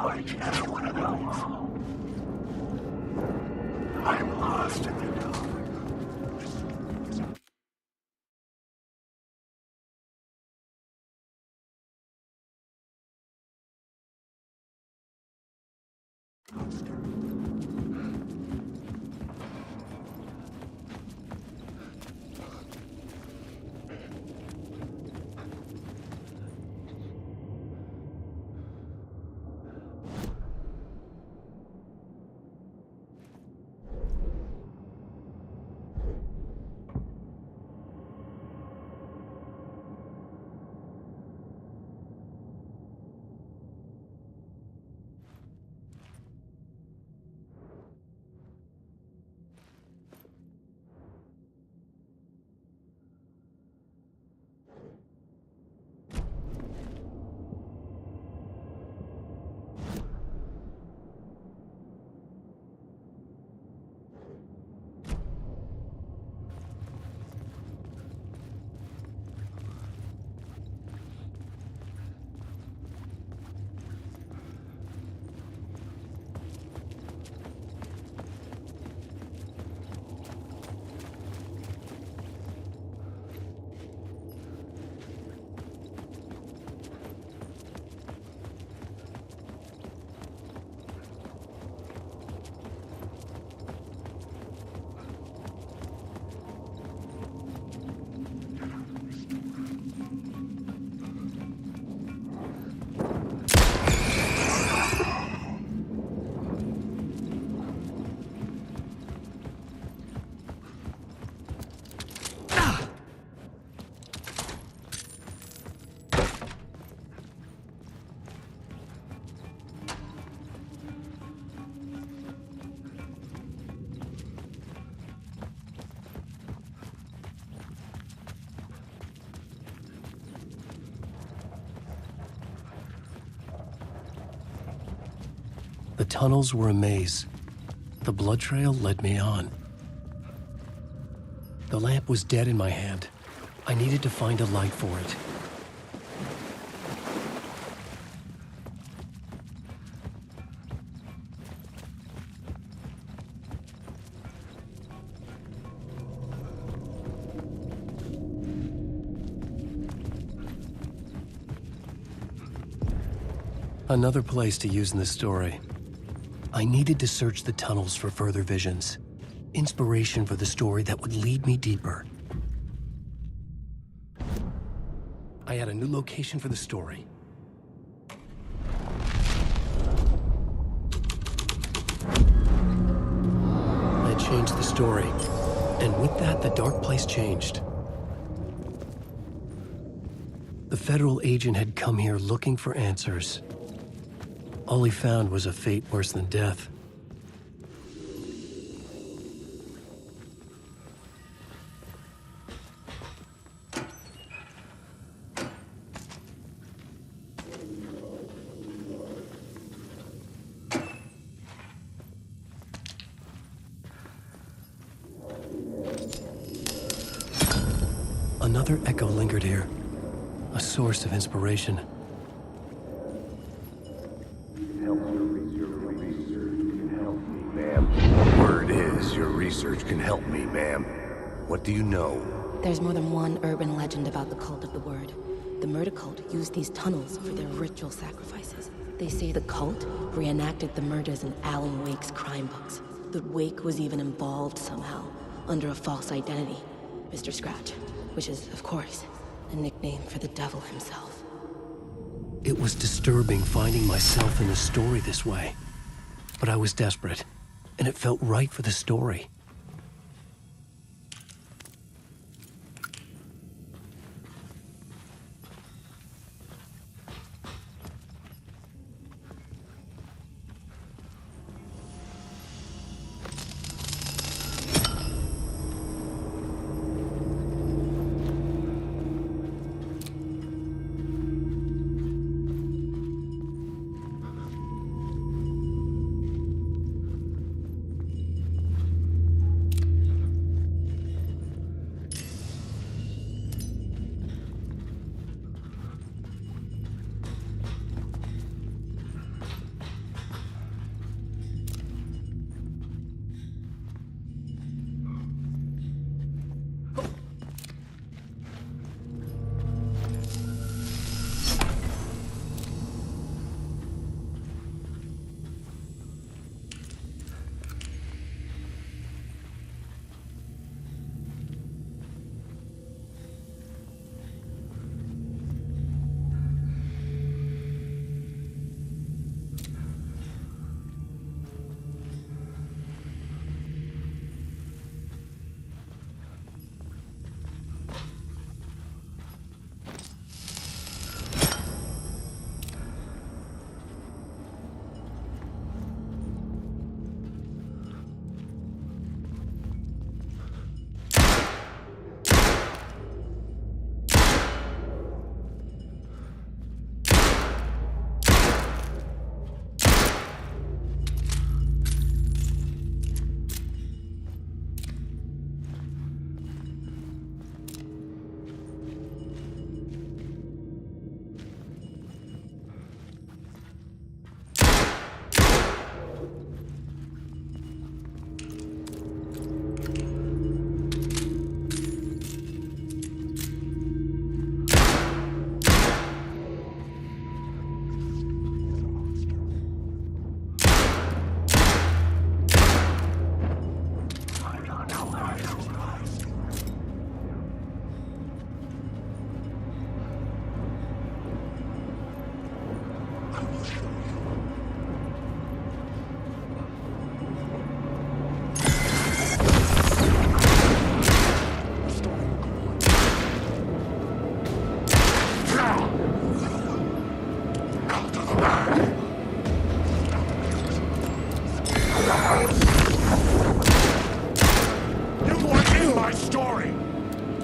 like another one of those. I'm lost in the dark. The tunnels were a maze. The blood trail led me on. The lamp was dead in my hand. I needed to find a light for it. Another place to use in the story. I needed to search the tunnels for further visions. Inspiration for the story that would lead me deeper. I had a new location for the story. I changed the story, and with that, the dark place changed. The federal agent had come here looking for answers. All he found was a fate worse than death. Another echo lingered here, a source of inspiration. Research can help me, ma'am. What do you know? There's more than one urban legend about the cult of the Word. The murder cult used these tunnels for their ritual sacrifices. They say the cult reenacted the murders in Alan Wake's crime books. That Wake was even involved somehow, under a false identity, Mr. Scratch, which is, of course, a nickname for the devil himself. It was disturbing finding myself in a story this way. But I was desperate, and it felt right for the story. You are in my story!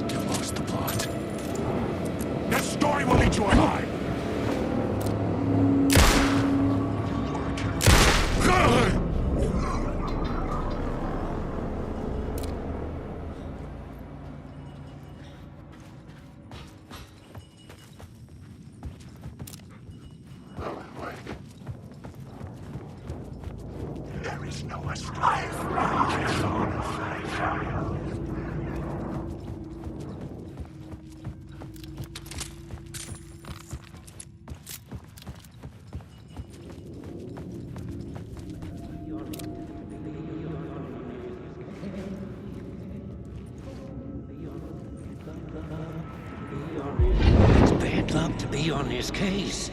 You lost the plot. That story will eat you alive! There is no escape. It's bad luck to be on this case.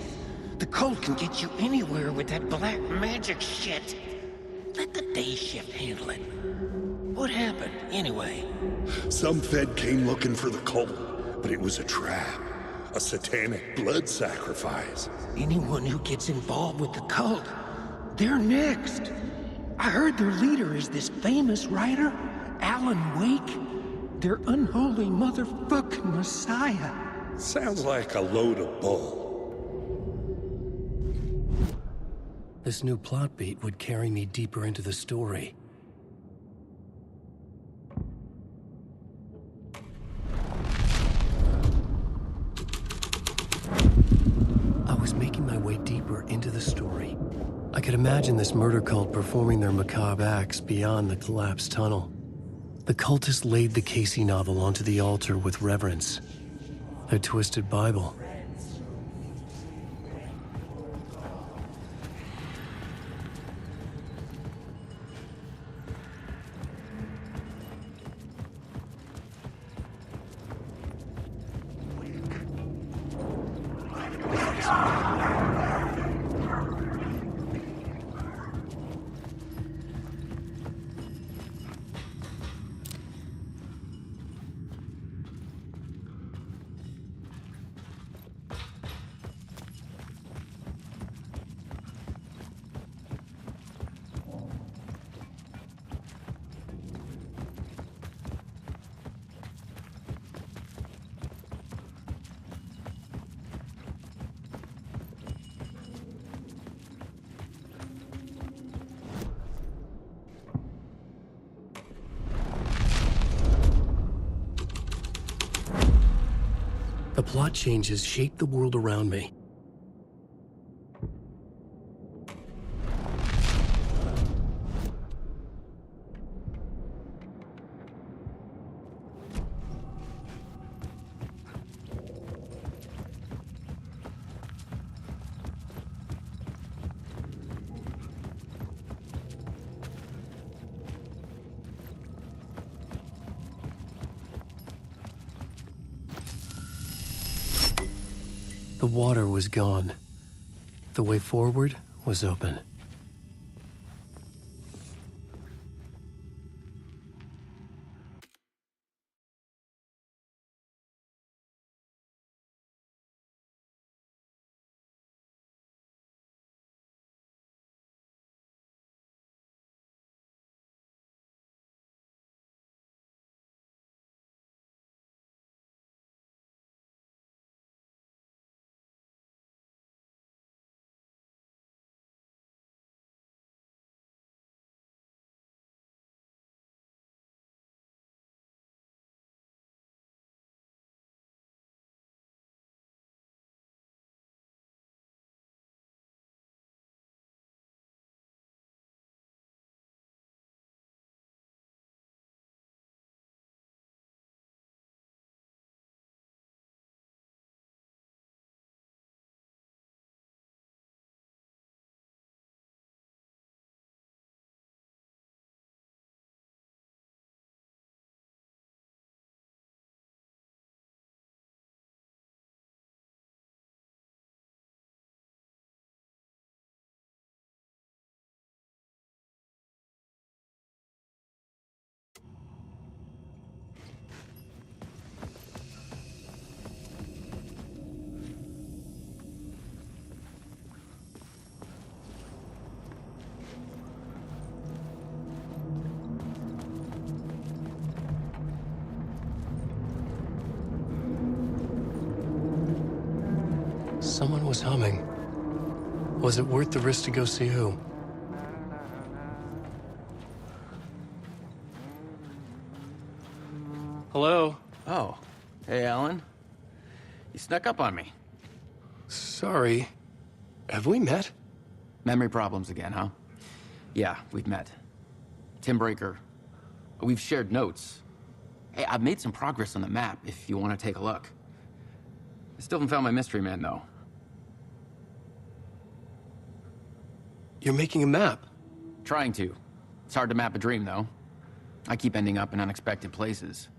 The cult can get you anywhere with that black magic shit. Let the day shift handle it. What happened, anyway? Some Fed came looking for the cult, but it was a trap. A satanic blood sacrifice. Anyone who gets involved with the cult, they're next. I heard their leader is this famous writer, Alan Wake. Their unholy motherfucking messiah. Sounds like a load of bull. This new plot beat would carry me deeper into the story. I was making my way deeper into the story. I could imagine this murder cult performing their macabre acts beyond the collapsed tunnel. The cultists laid the Casey novel onto the altar with reverence. Their twisted Bible. The plot changes shaped the world around me. The water was gone. The way forward was open. Someone was humming. Was it worth the risk to go see who? Hello? Oh. Hey, Alan. You snuck up on me. Sorry. Have we met? Memory problems again, huh? Yeah, we've met. Tim Breaker. We've shared notes. Hey, I've made some progress on the map if you want to take a look. I still haven't found my mystery man, though. You're making a map. Trying to. It's hard to map a dream, though. I keep ending up in unexpected places.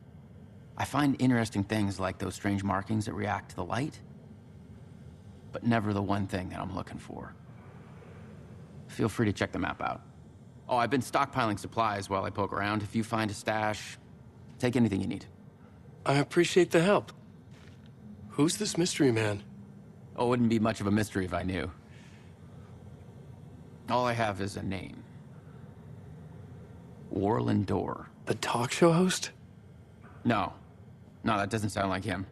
I find interesting things like those strange markings that react to the light, but never the one thing that I'm looking for. Feel free to check the map out. Oh, I've been stockpiling supplies while I poke around. If you find a stash, take anything you need. I appreciate the help. Who's this mystery man? Oh, it wouldn't be much of a mystery if I knew. All I have is a name. Warland Door. The talk show host? No. No, that doesn't sound like him.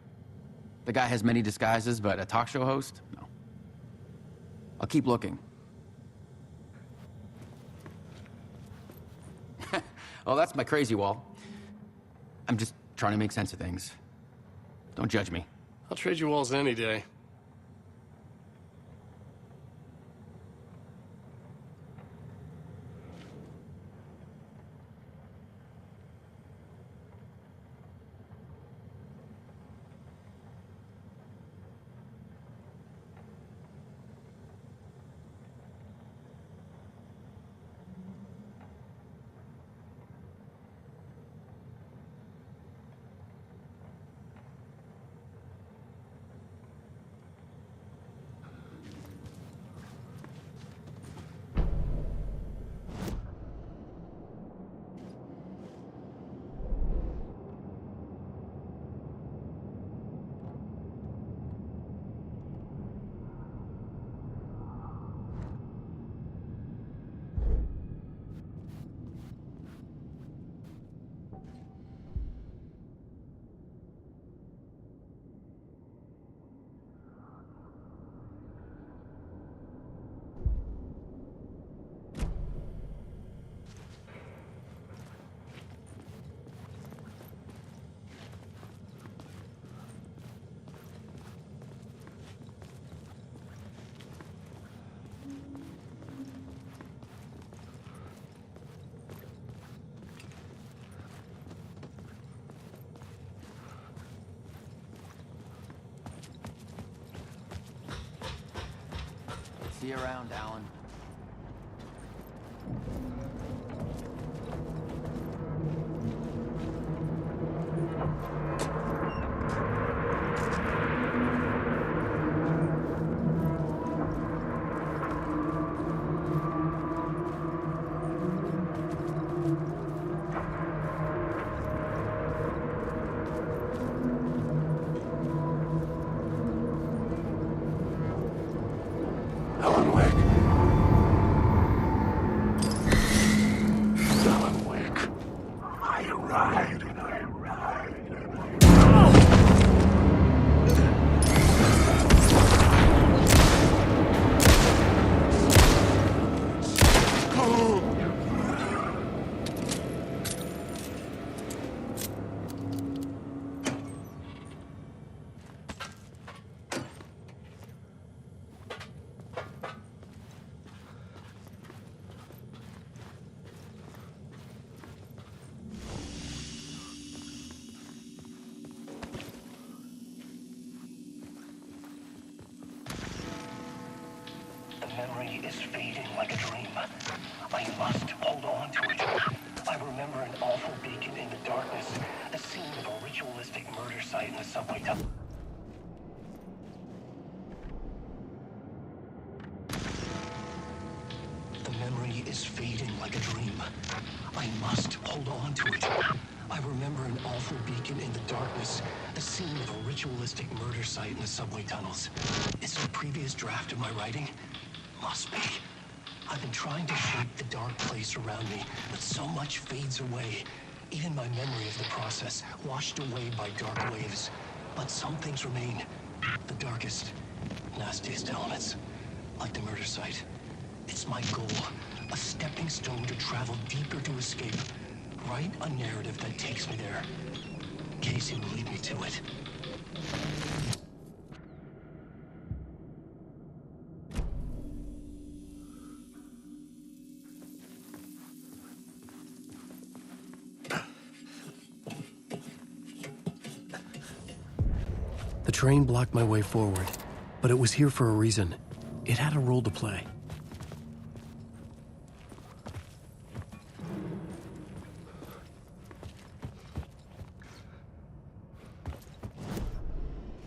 The guy has many disguises, but a talk show host? No. I'll keep looking. Oh, that's my crazy wall. I'm just trying to make sense of things. Don't judge me. I'll trade you walls any day. See you around, Alan. Alan Wake. Alan Wake. I ride and I ride and The memory is fading like a dream. I must hold on to it. I remember an awful beacon in the darkness, the scene of a ritualistic murder site in the subway tunnel. The memory is fading like a dream. I must hold on to it. I remember an awful beacon in the darkness, the scene of a ritualistic murder site in the subway tunnels. Is it a previous draft of my writing? Must be. I've been trying to shape the dark place around me, but so much fades away. Even my memory of the process, washed away by dark waves. But some things remain. The darkest Nastiest elements, like the murder site. It's my goal, a stepping stone to travel deeper to escape. Write a narrative that takes me there. Casey will lead me to it. The train blocked my way forward, but it was here for a reason. It had a role to play.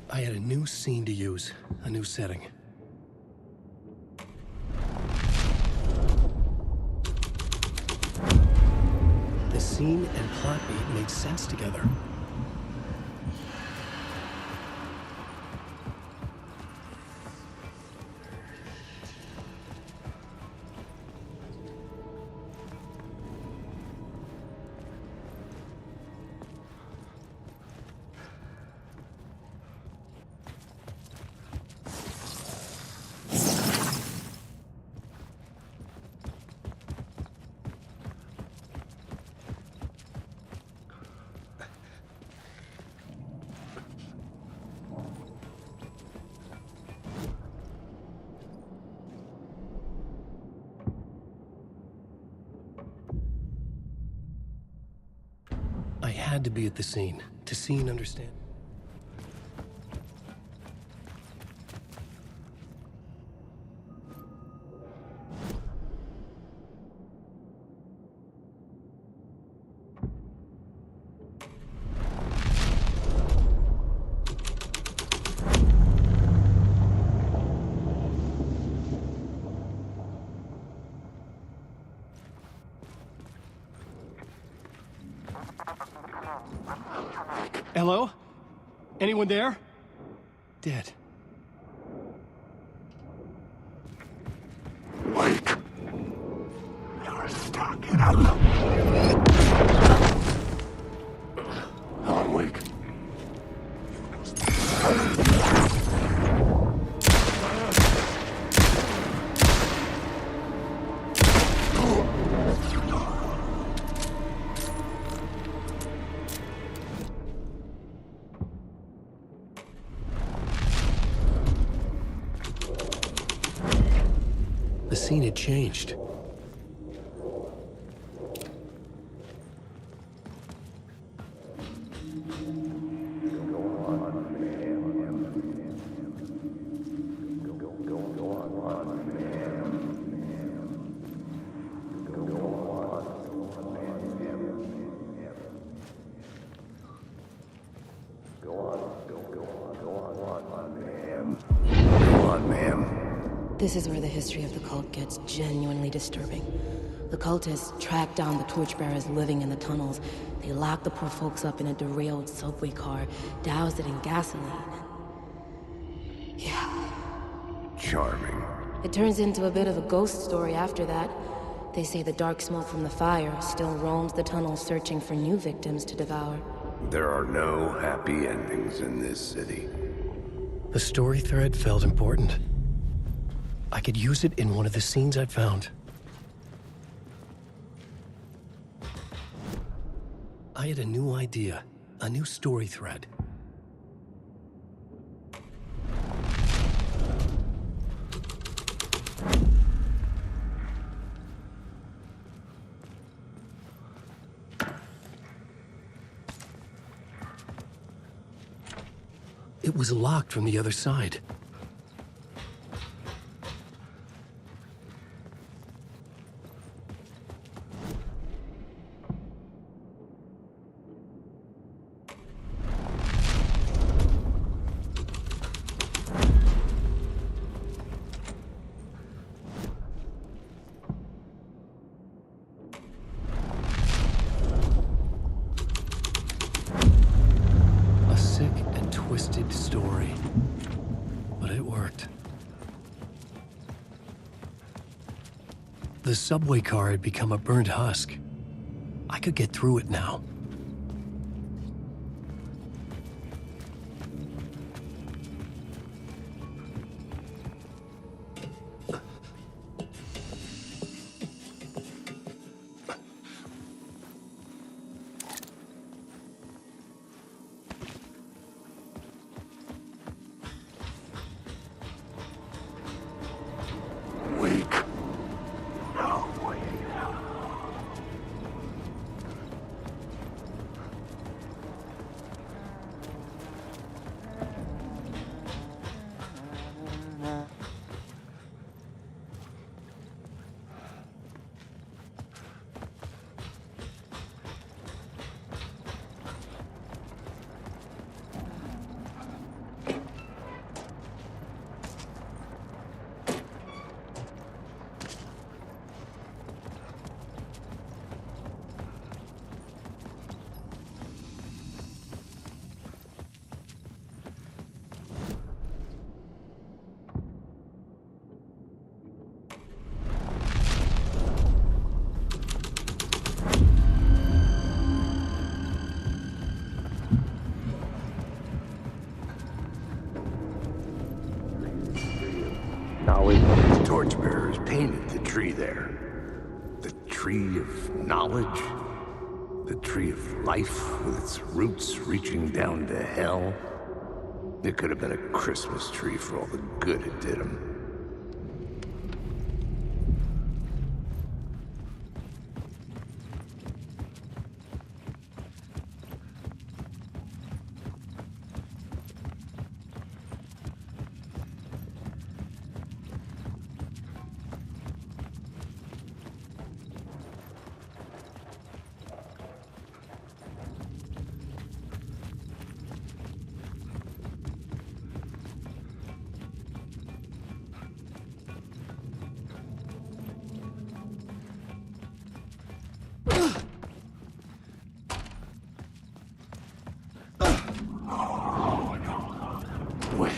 I had a new scene to use, a new setting. The scene and plot beat made sense together. I had to be at the scene, to see and understand. Hello? Anyone there? Dead. Wake. You're stuck in a loop. Alan Wake. The scene had changed. This is where the history of the cult gets genuinely disturbing. The cultists tracked down the torchbearers living in the tunnels. They locked the poor folks up in a derailed subway car, doused it in gasoline. Yeah. Charming. It turns into a bit of a ghost story after that. They say the dark smoke from the fire still roams the tunnels searching for new victims to devour. There are no happy endings in this city. The story thread felt important. I could use it in one of the scenes I'd found. I had a new idea, a new story thread. It was locked from the other side. Twisted story, but it worked. The subway car had become a burnt husk. I could get through it now. painted the tree there. The tree of knowledge? The tree of life with its roots reaching down to hell? It could have been a Christmas tree for all the good it did him. Wake.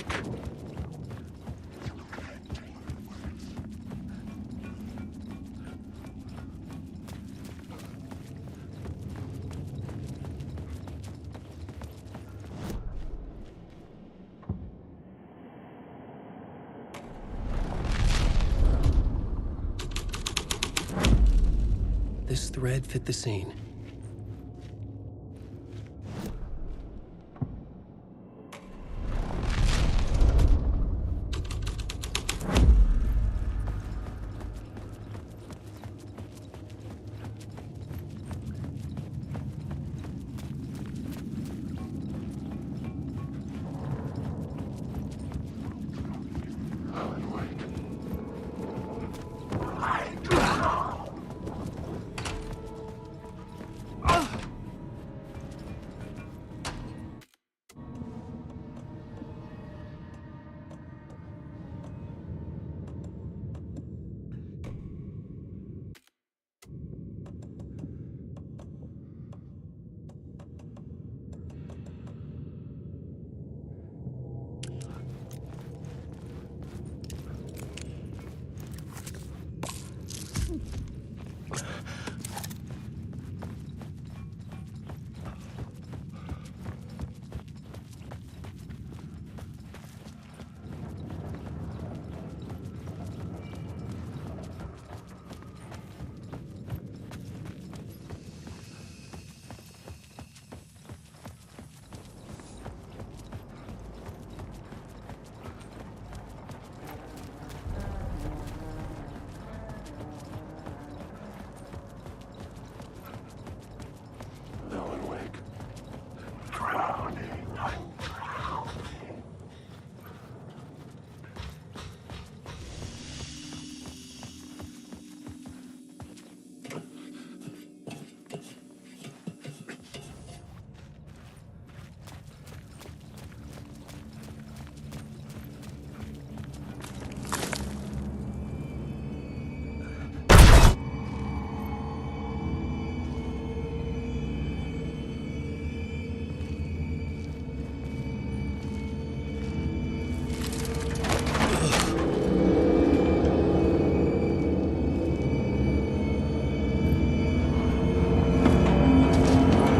This thread fit the scene.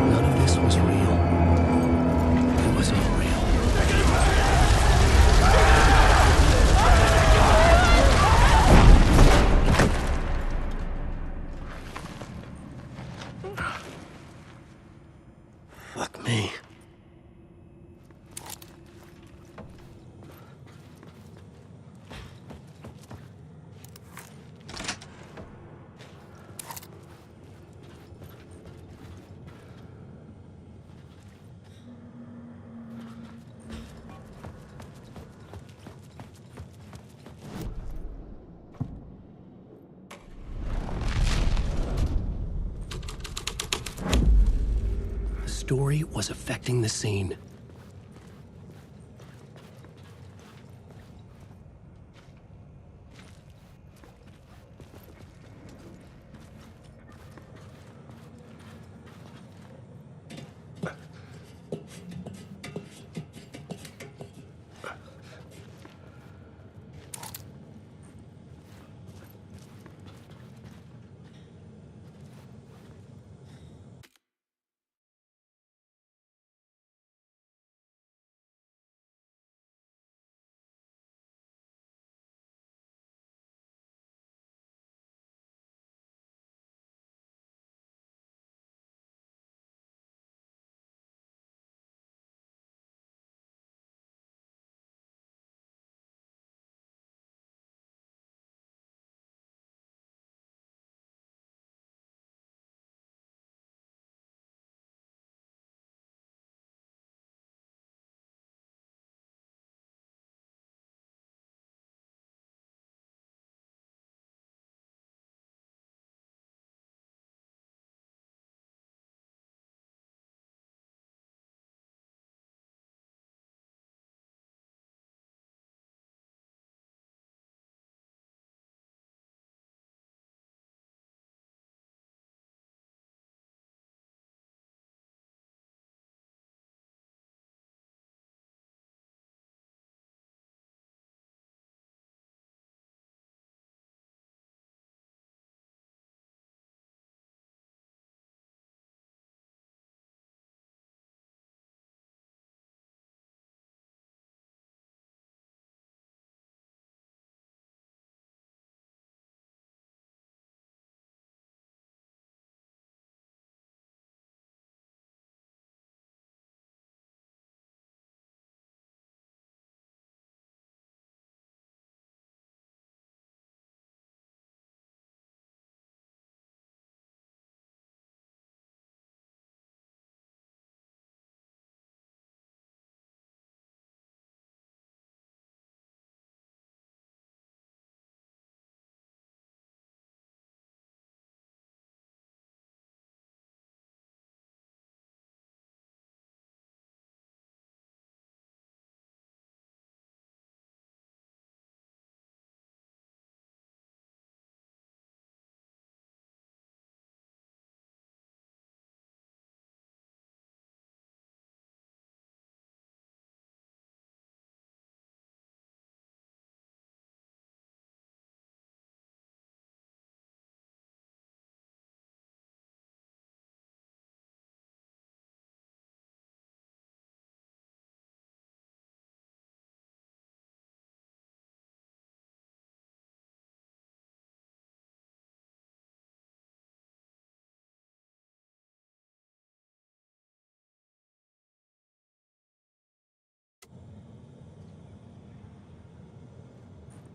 None of this was real. It was all real. Fuck me. The story was affecting the scene.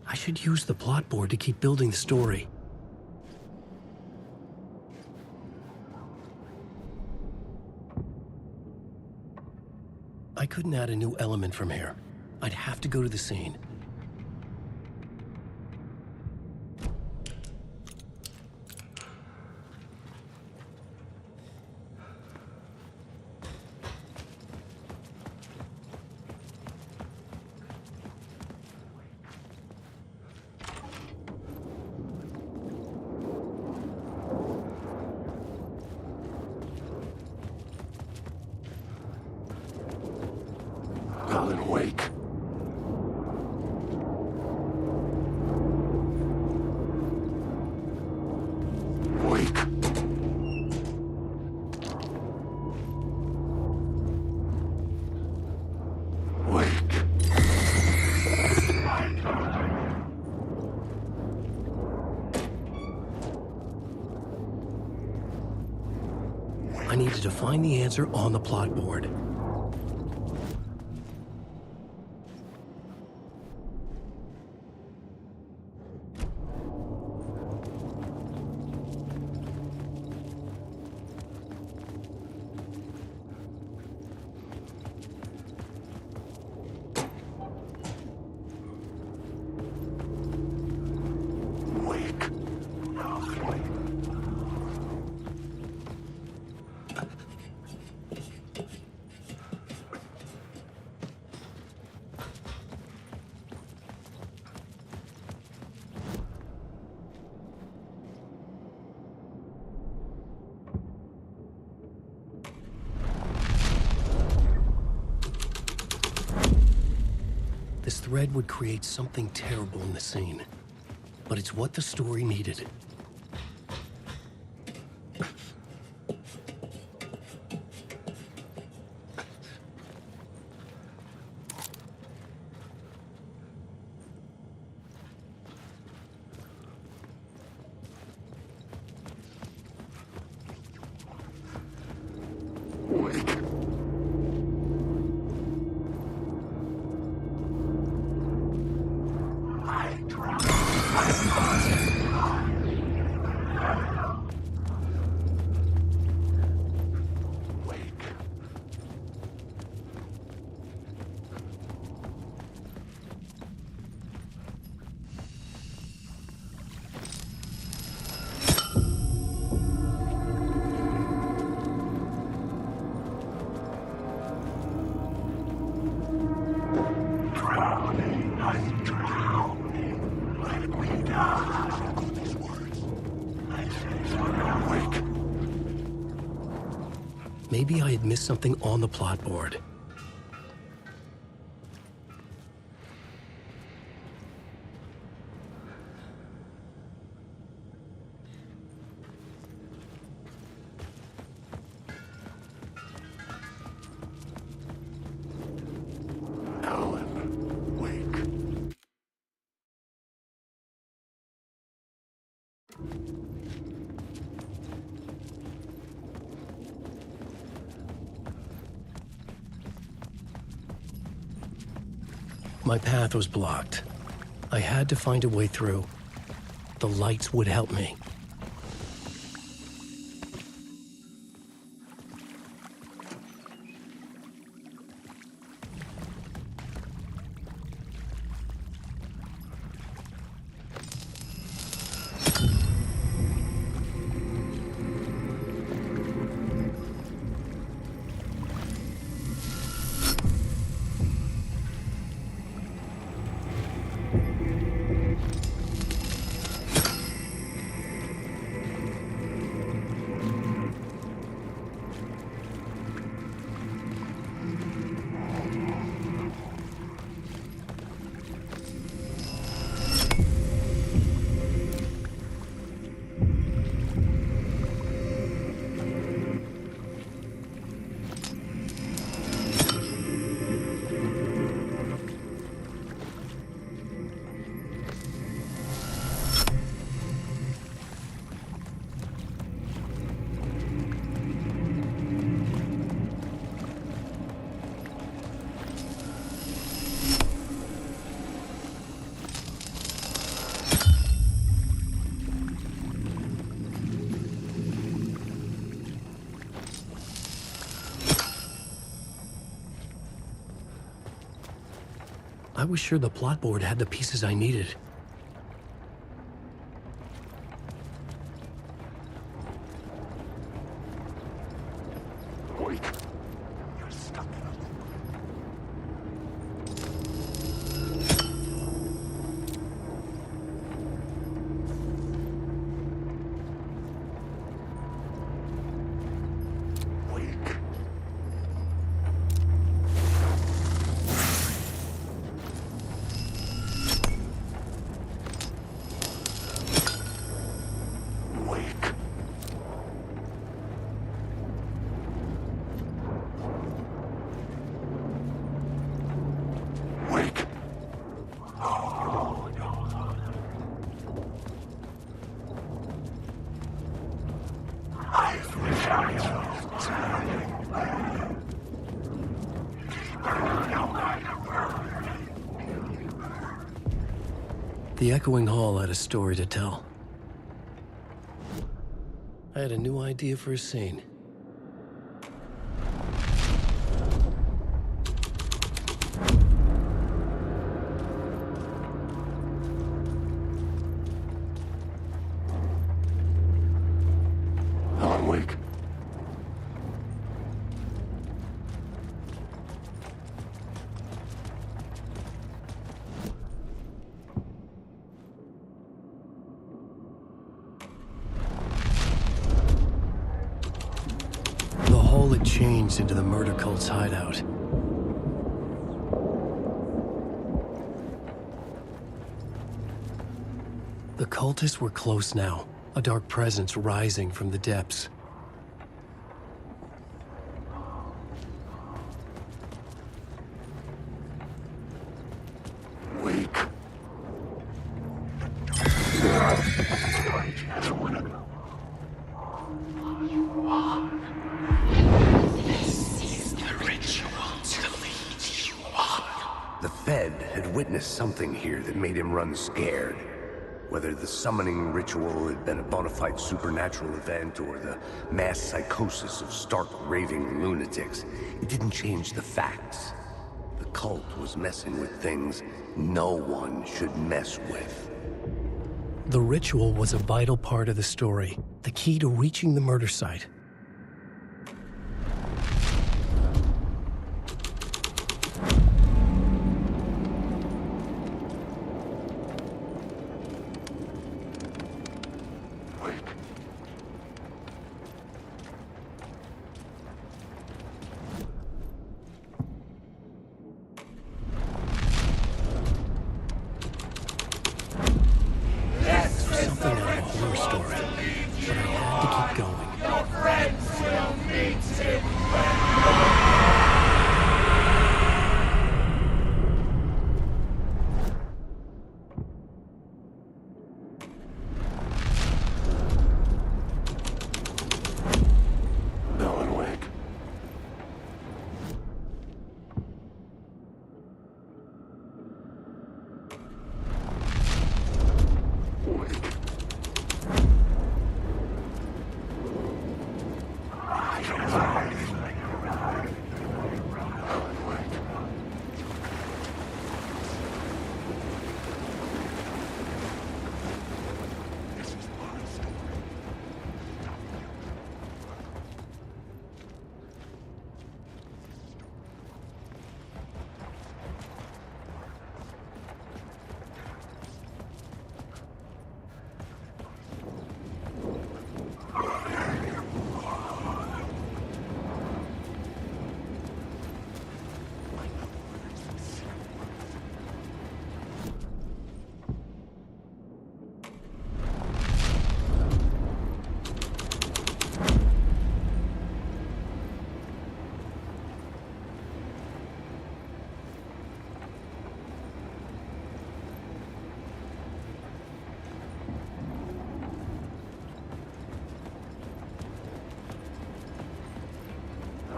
I should use the plot board to keep building the story. I couldn't add a new element from here. I'd have to go to the scene. Alan Wake. Wake. Wake. I needed to find the answer on the plot board. Wake. This thread would create something terrible in the scene. But it's what the story needed. Wake. Maybe I had missed something on the plot board. Alan Wake. My path was blocked. I had to find a way through. The lights would help me. I was sure the plot board had the pieces I needed. Wait. You're stuck in a loop. Wake. Wake. Wake. Oh, no. I wish I The echoing hall had a story to tell. I had a new idea for a scene. Alan Wake. The hall had changed into the murder cult's hideout. The cultists were close now, a dark presence rising from the depths. Wake. The Fed had witnessed something here that made him run scared. Whether the summoning ritual had been a bona fide supernatural event or the mass psychosis of stark raving lunatics, it didn't change the facts. The cult was messing with things no one should mess with. The ritual was a vital part of the story, the key to reaching the murder site. Wake. Something out of a horror story, but I had to keep going. Your friend still needs him. Alan Wake. Wake.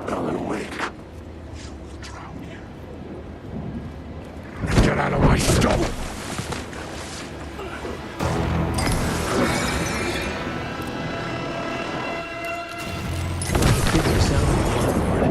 Alan Wake. You will drown here. Get out of my stove! Figure this out on the plot board.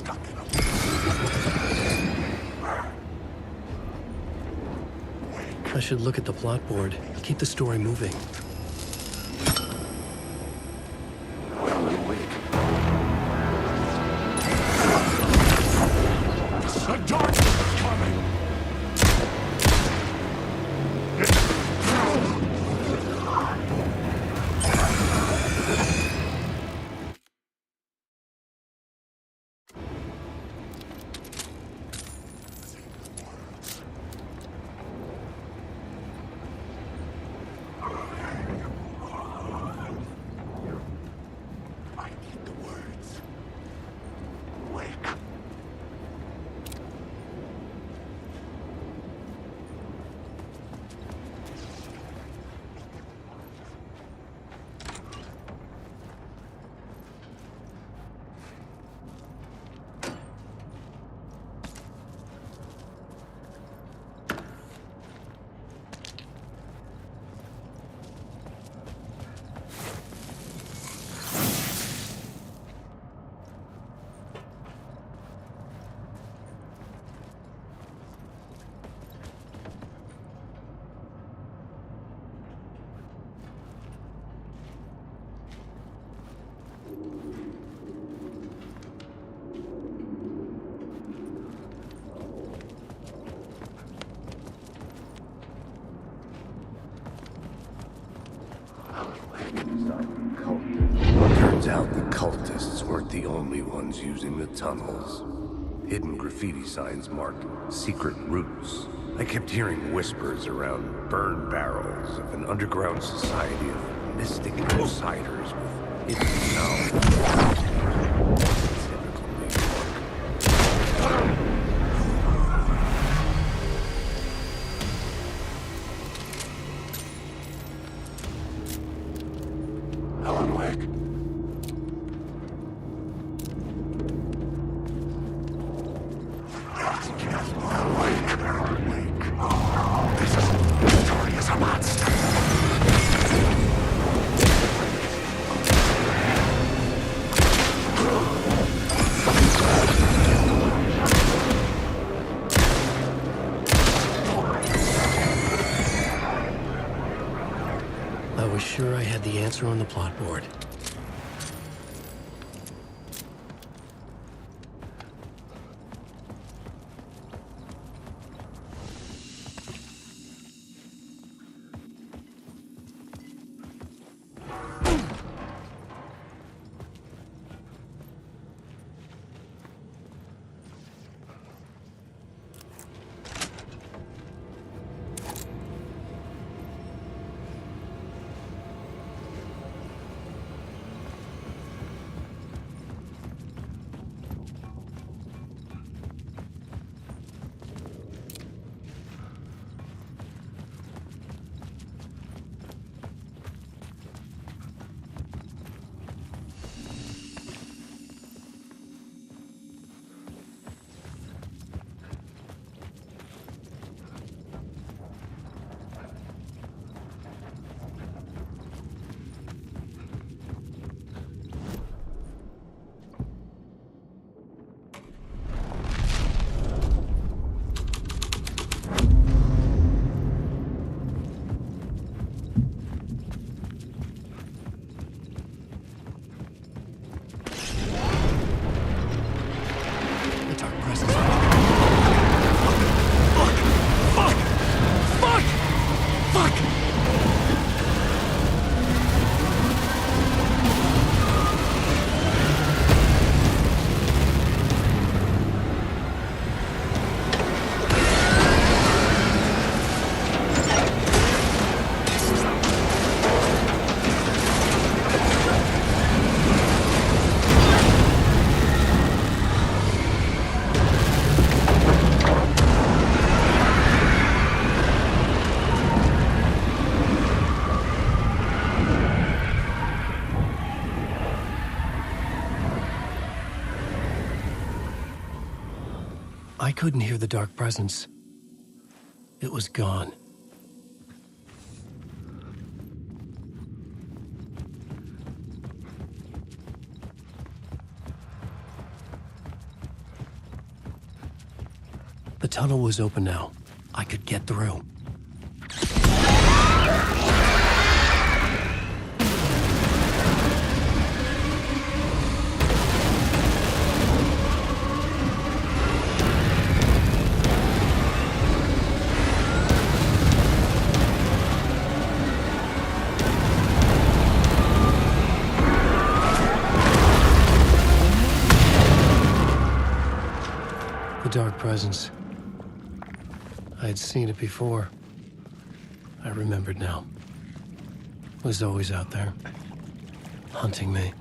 stuck in a... I should look at the plot board. Keep the story moving. The darkness is coming! I need the words. Wake. Turns out the cultists weren't the only ones using the tunnels. Hidden graffiti signs marked secret routes. I kept hearing whispers around burn barrels of an underground society of mystic outsiders with hidden knowledge. Typical New York. Alan Wake. This story is a monster. I was sure I had the answer on the plot board. The dark presence. I couldn't hear the dark presence. It was gone. The tunnel was open now. I could get through. The dark presence. I had seen it before. I remembered now. It was always out there, hunting me.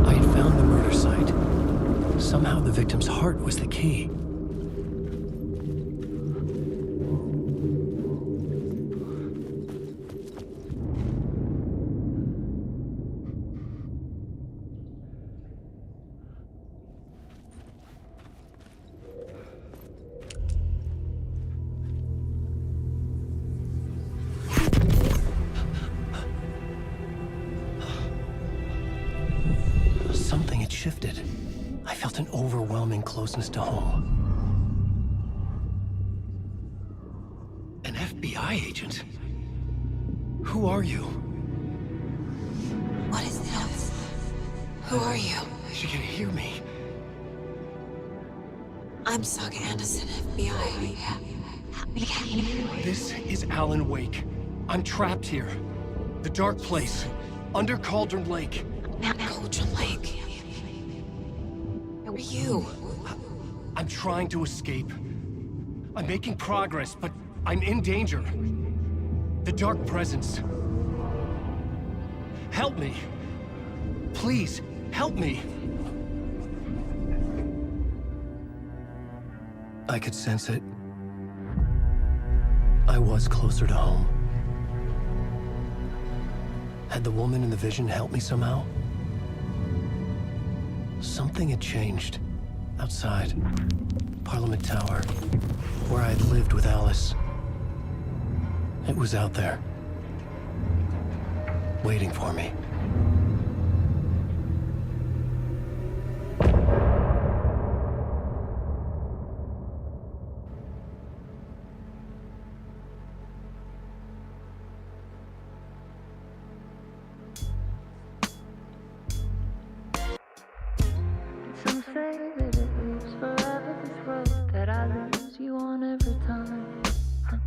I had found the murder site. Somehow the victim's heart was the key. Something had shifted. I felt an overwhelming closeness to home. An FBI agent? Who are you? What is this? Who are you? She can hear me. I'm Saga Anderson, FBI. This is Alan Wake. I'm trapped here. The dark place. Under Cauldron Lake. Cauldron Lake. Who are you? I'm trying to escape. I'm making progress, but I'm in danger. The dark presence. Help me. Please, help me. I could sense it. I was closer to home. Had the woman in the vision helped me somehow? Something had changed. Outside. Parliament Tower. Where I had lived with Alice. It was out there. Waiting for me. Some say that it lives forever, this road that I lose you on every time. And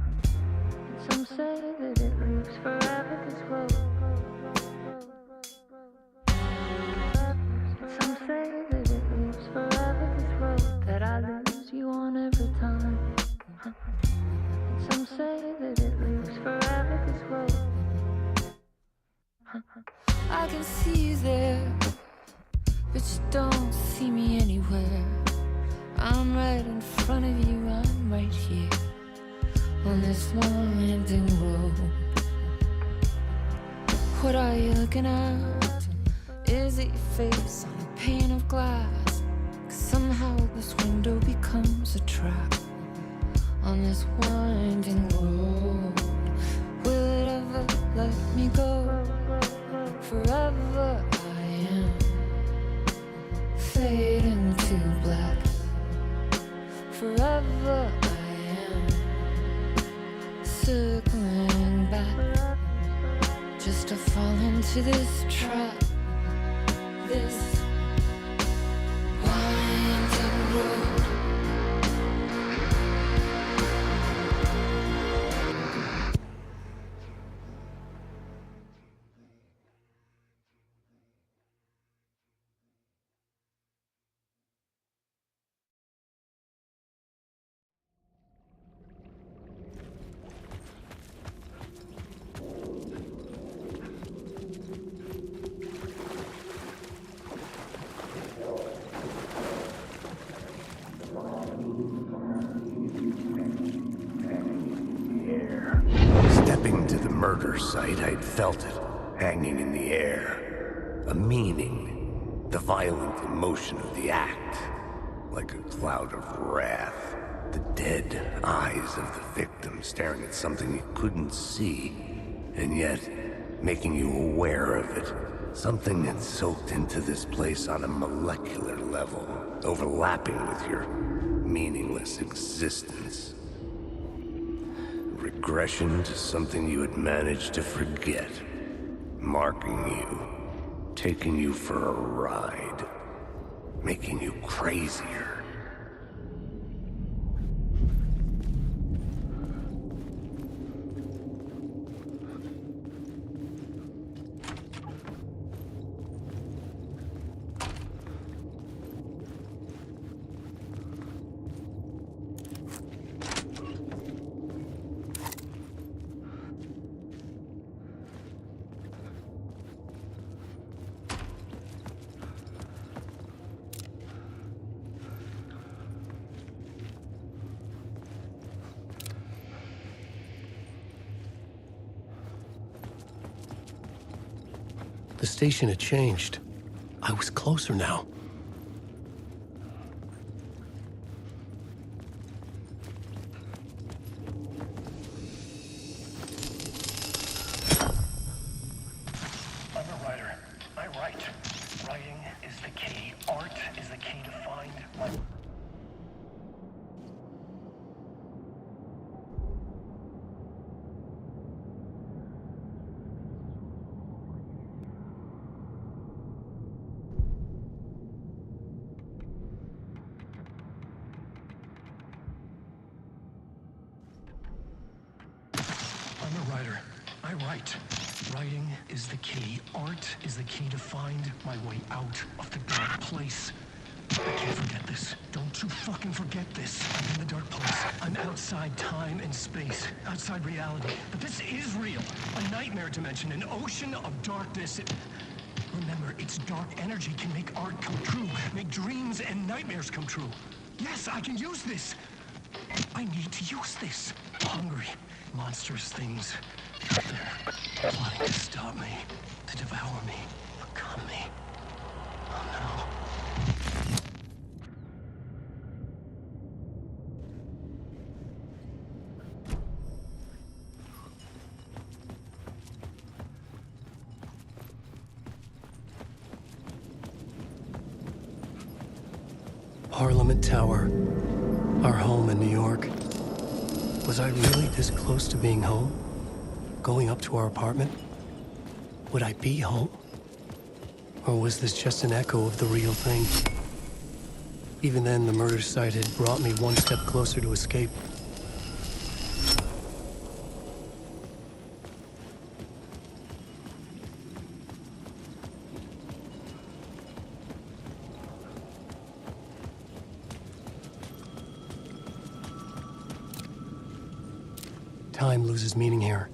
some say that it lives forever, this road. And some say that it lives forever, this road that I lose you on every time. And some say that it lives forever, this road. I can see you there, but you don't see me anywhere. I'm right in front of you, I'm right here on this winding road. What are you looking at? Is it your face on a pane of glass? 'Cause somehow this window becomes a trap on this winding road. Will it ever let me go? Forever I am fading to black. Forever I am circling back, just to fall into this trap. This winding road. Stepping to the murder site, I'd felt it, hanging in the air. A meaning, the violent emotion of the act, like a cloud of wrath. The dead eyes of the victim staring at something you couldn't see, and yet making you aware of it. Something that soaked into this place on a molecular level, overlapping with your meaningless existence. Regression to something you had managed to forget. Marking you, taking you for a ride, making you crazier. The station had changed. I was closer now. I'm a writer. I write. Writing is the key. Art is the key to find my... I'm a writer. I write. Writing is the key. Art is the key to find my way out of the dark place. I can't forget this. Don't you fucking forget this. I'm in the dark place. I'm outside time and space. Outside reality. But this is real. A nightmare dimension. An ocean of darkness. Remember, its dark energy can make art come true. Make dreams and nightmares come true. Yes, I can use this. I need to use this. Hungry, monstrous things. They're plotting to stop me, to devour me, become me. Oh no. Parliament Tower, our home in New York. Was I really this close to being home? Going up to our apartment? Would I be home? Or was this just an echo of the real thing? Even then, the murder site had brought me one step closer to escape. Time loses meaning here.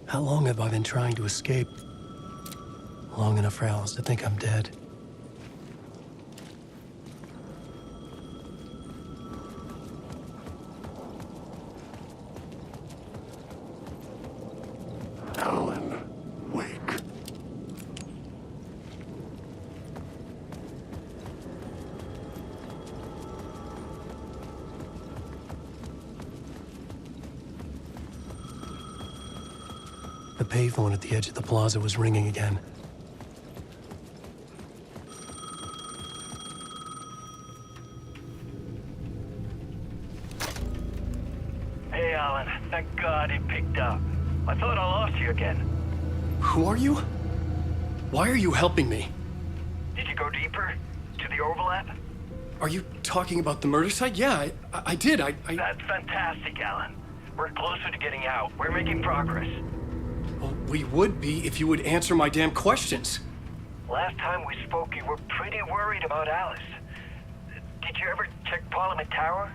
How long have I been trying to escape? Long enough for Alice to think I'm dead. Alan Wake. The payphone at the edge of the plaza was ringing again. Hey, Alan. Thank God it picked up. I thought I lost you again. Who are you? Why are you helping me? Did you go deeper? To the overlap? Are you talking about the murder site? Yeah, I did. That's fantastic, Alan. We're closer to getting out. We're making progress. Well, we would be if you would answer my damn questions. Last time we spoke, you were pretty worried about Alice. Did you ever check Parliament Tower?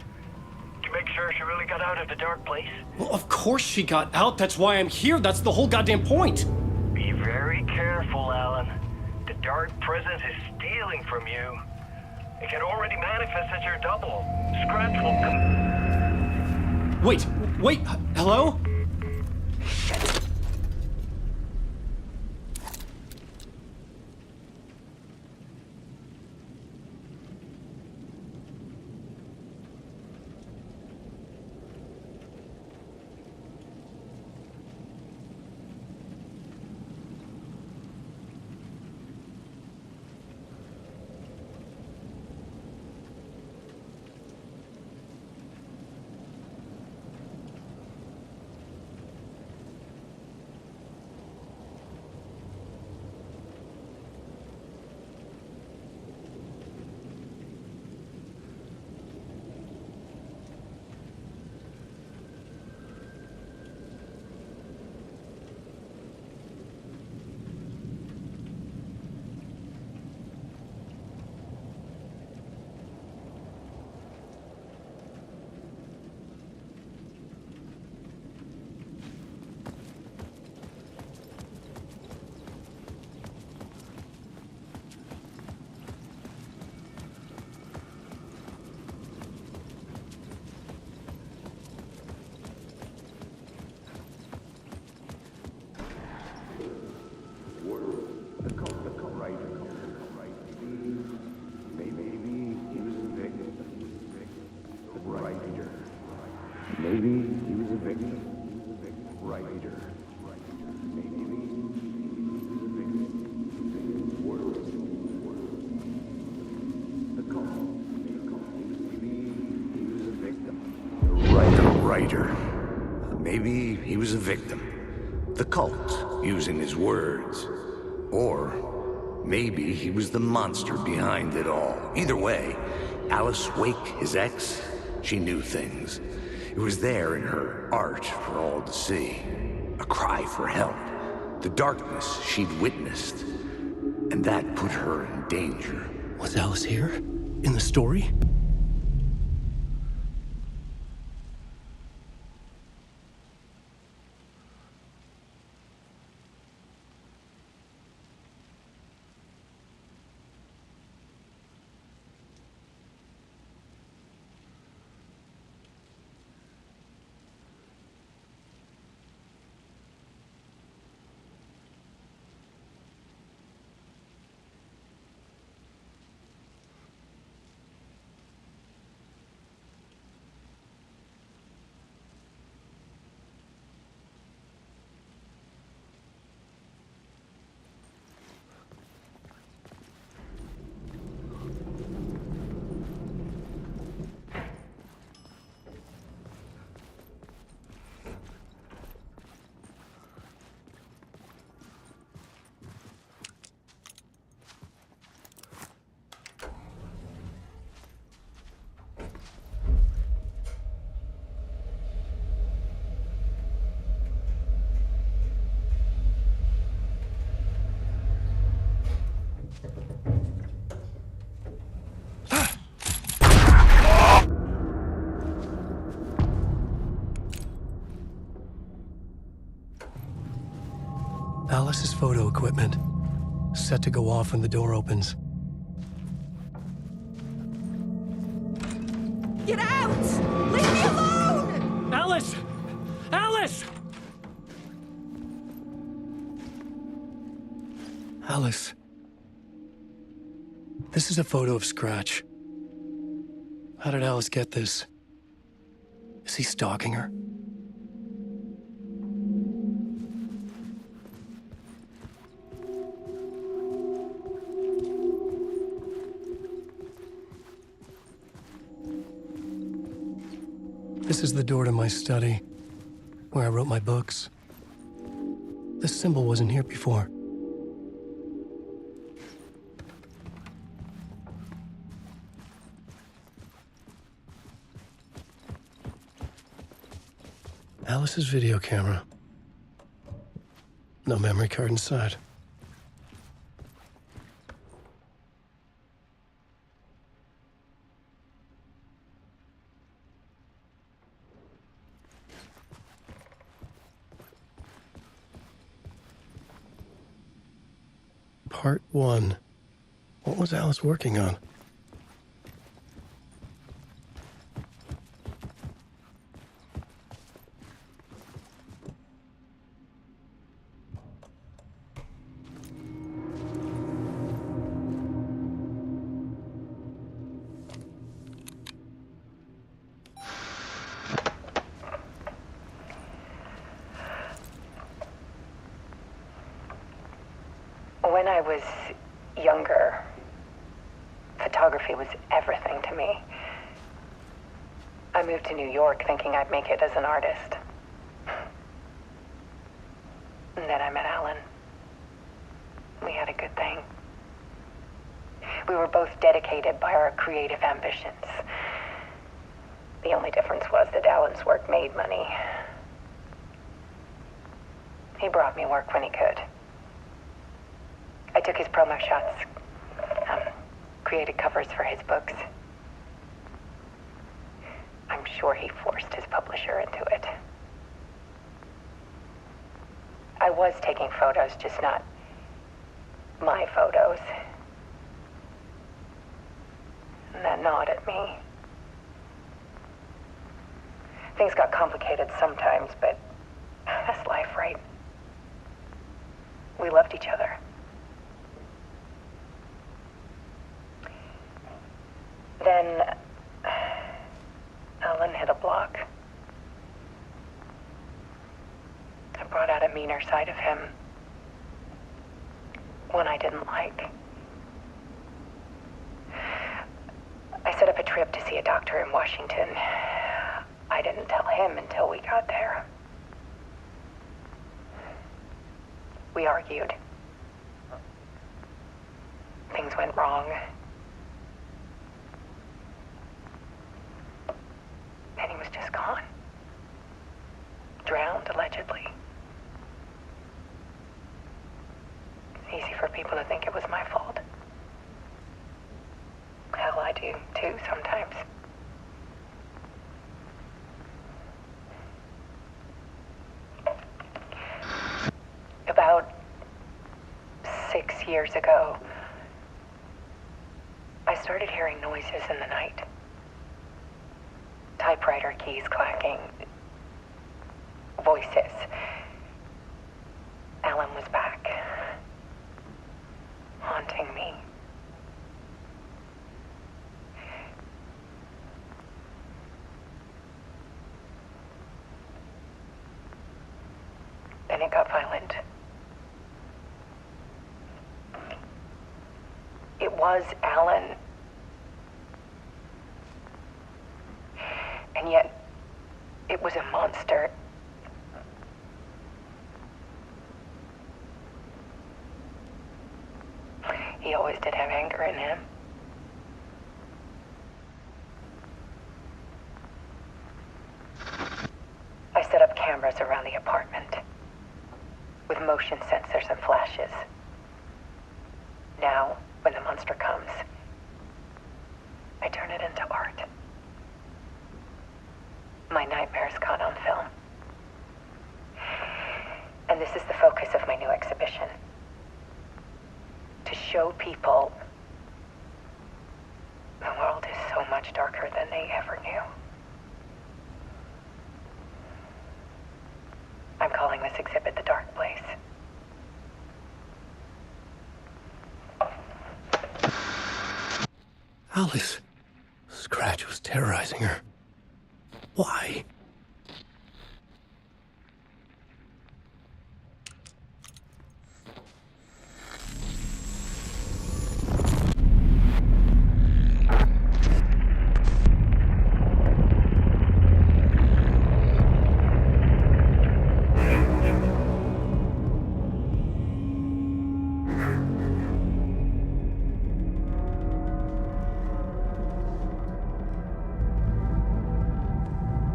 To make sure she really got out of the dark place? Well, of course she got out. That's why I'm here. That's the whole goddamn point. Be very careful, Alan. The dark presence is stealing from you. It can already manifest as your double. Scratch will Wait, hello? Maybe he was a victim. The cult, using his words. Or maybe he was the monster behind it all. Either way, Alice Wake, his ex, she knew things. It was there in her art for all to see. A cry for help. The darkness she'd witnessed. And that put her in danger. Was Alice here? In the story? Alice's photo equipment, set to go off when the door opens. Get out! Leave me alone! Alice! Alice! Alice. This is a photo of Scratch. How did Alice get this? Is he stalking her? This is the door to my study, where I wrote my books. This symbol wasn't here before. Alice's video camera. No memory card inside. Part 1. What was Alice working on? He was everything to me. I moved to New York thinking I'd make it as an artist. And then I met Alan. We had a good thing. We were both dedicated by our creative ambitions. The only difference was that Alan's work made money. He brought me work when he could. I took his promo shots, created covers for his books. I'm sure he forced his publisher into it. I was taking photos, just not my photos. And that gnawed at me. Things got complicated sometimes, but that's life, right? We loved each other. Then Alan hit a block. I brought out a meaner side of him. One I didn't like. I set up a trip to see a doctor in Washington. I didn't tell him until we got there. We argued. Things went wrong. And he was just gone. Drowned, allegedly. It's easy for people to think it was my fault. Hell, I do too sometimes. About 6 years ago, I started hearing noises in the night. Typewriter keys clacking. Voices. Alan was back. Haunting me. Then it got violent. It was Alan. And yet, it was a monster. He always did have anger in him. I set up cameras around the apartment with motion sensors and flashes. Now, when the monster comes, I turn it into art. My nightmares caught on film. And this is the focus of my new exhibition. To show people the world is so much darker than they ever knew. I'm calling this exhibit The Dark Place. Alice. Scratch was terrorizing her. Why?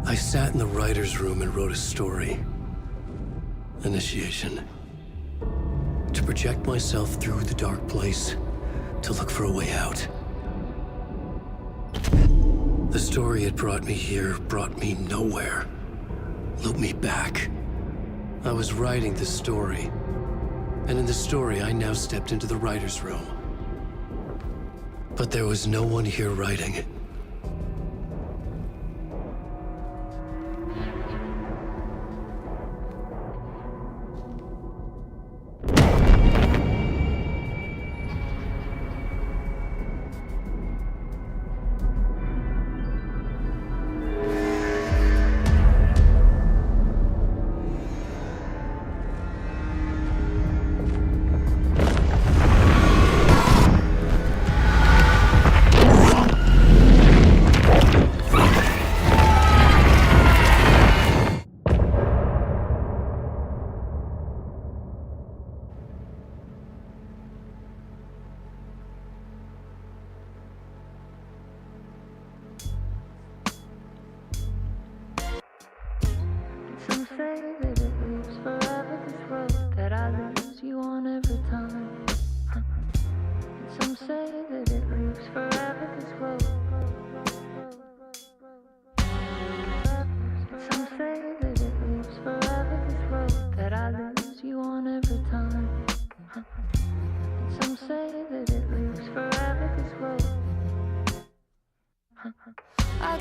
I sat in the writer's room and wrote a story. Initiation. To project myself through the dark place, to look for a way out. The story had brought me here, brought me nowhere. Looped me back. I was writing the story. And in the story, I now stepped into the writer's room. But there was no one here writing it.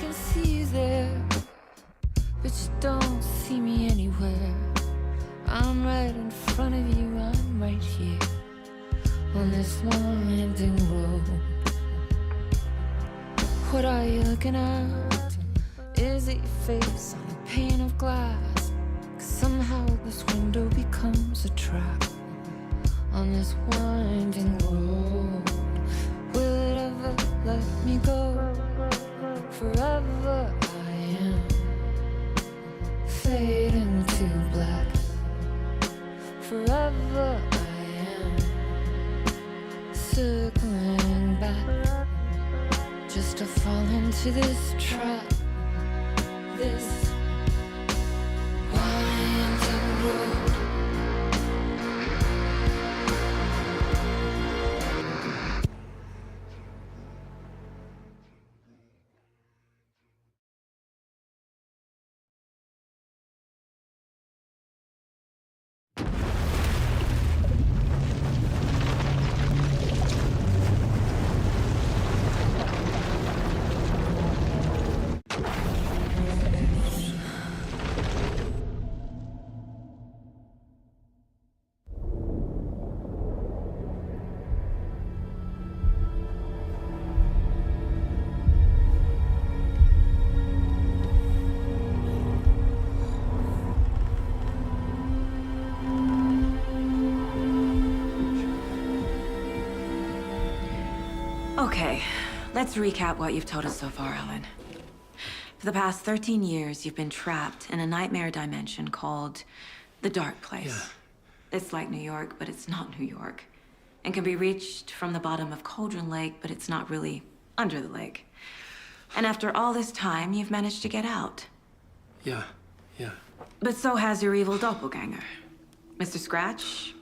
can see you there, but you don't see me anywhere. I'm right in front of you, I'm right here on this winding road. What are you looking at? Is it your face on a pane of glass? 'Cause somehow this window becomes a trap on this winding road. Will it ever let me go? Forever I am fading to black. Forever I am circling back, just to fall into this trap, this winding road. Okay, let's recap what you've told us so far, Alan. For the past 13 years, you've been trapped in a nightmare dimension called the Dark Place. Yeah. It's like New York, but it's not New York. And can be reached from the bottom of Cauldron Lake, but it's not really under the lake. And after all this time, you've managed to get out. Yeah. But so has your evil doppelganger. Mr. Scratch?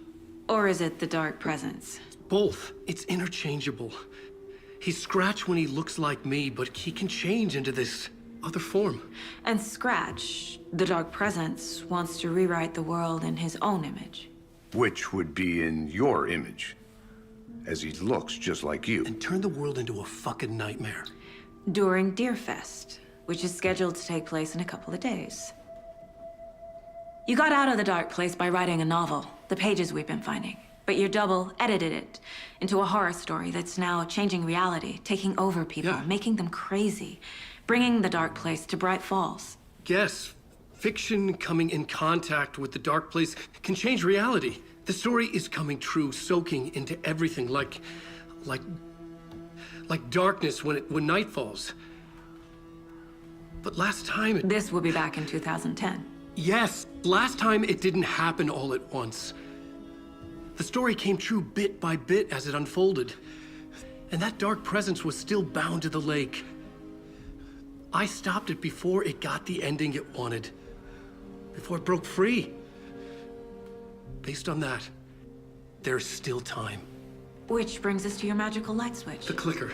Or is it the Dark Presence? Both. It's interchangeable. He's Scratch when he looks like me, but he can change into this other form. And Scratch, the Dark Presence, wants to rewrite the world in his own image. Which would be in your image, as he looks just like you. And turn the world into a fucking nightmare. During Deerfest, which is scheduled to take place in a couple of days. You got out of the Dark Place by writing a novel, the pages we've been finding. But your double edited it into a horror story that's now changing reality, taking over people, making them crazy, bringing the Dark Place to Bright Falls. Yes, fiction coming in contact with the Dark Place can change reality. The story is coming true, soaking into everything like darkness when night falls. But last time it... This will be back in 2010. Yes, last time it didn't happen all at once. The story came true bit by bit as it unfolded. And that dark presence was still bound to the lake. I stopped it before it got the ending it wanted. Before it broke free. Based on that, there's still time. Which brings us to your magical light switch. The clicker.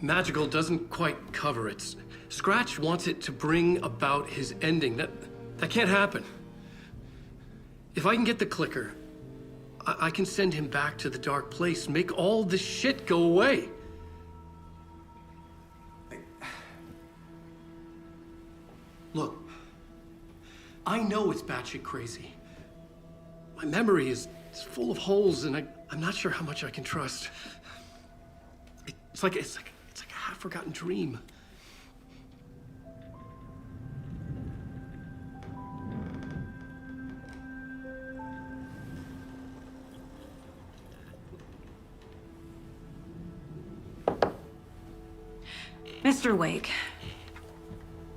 Magical doesn't quite cover it. Scratch wants it to bring about his ending. That can't happen. If I can get the clicker, I can send him back to the Dark Place, make all this shit go away. Look, I know it's batshit crazy. My memory is full of holes, and I'm not sure how much I can trust. It's like a half-forgotten dream. Mr. Wake,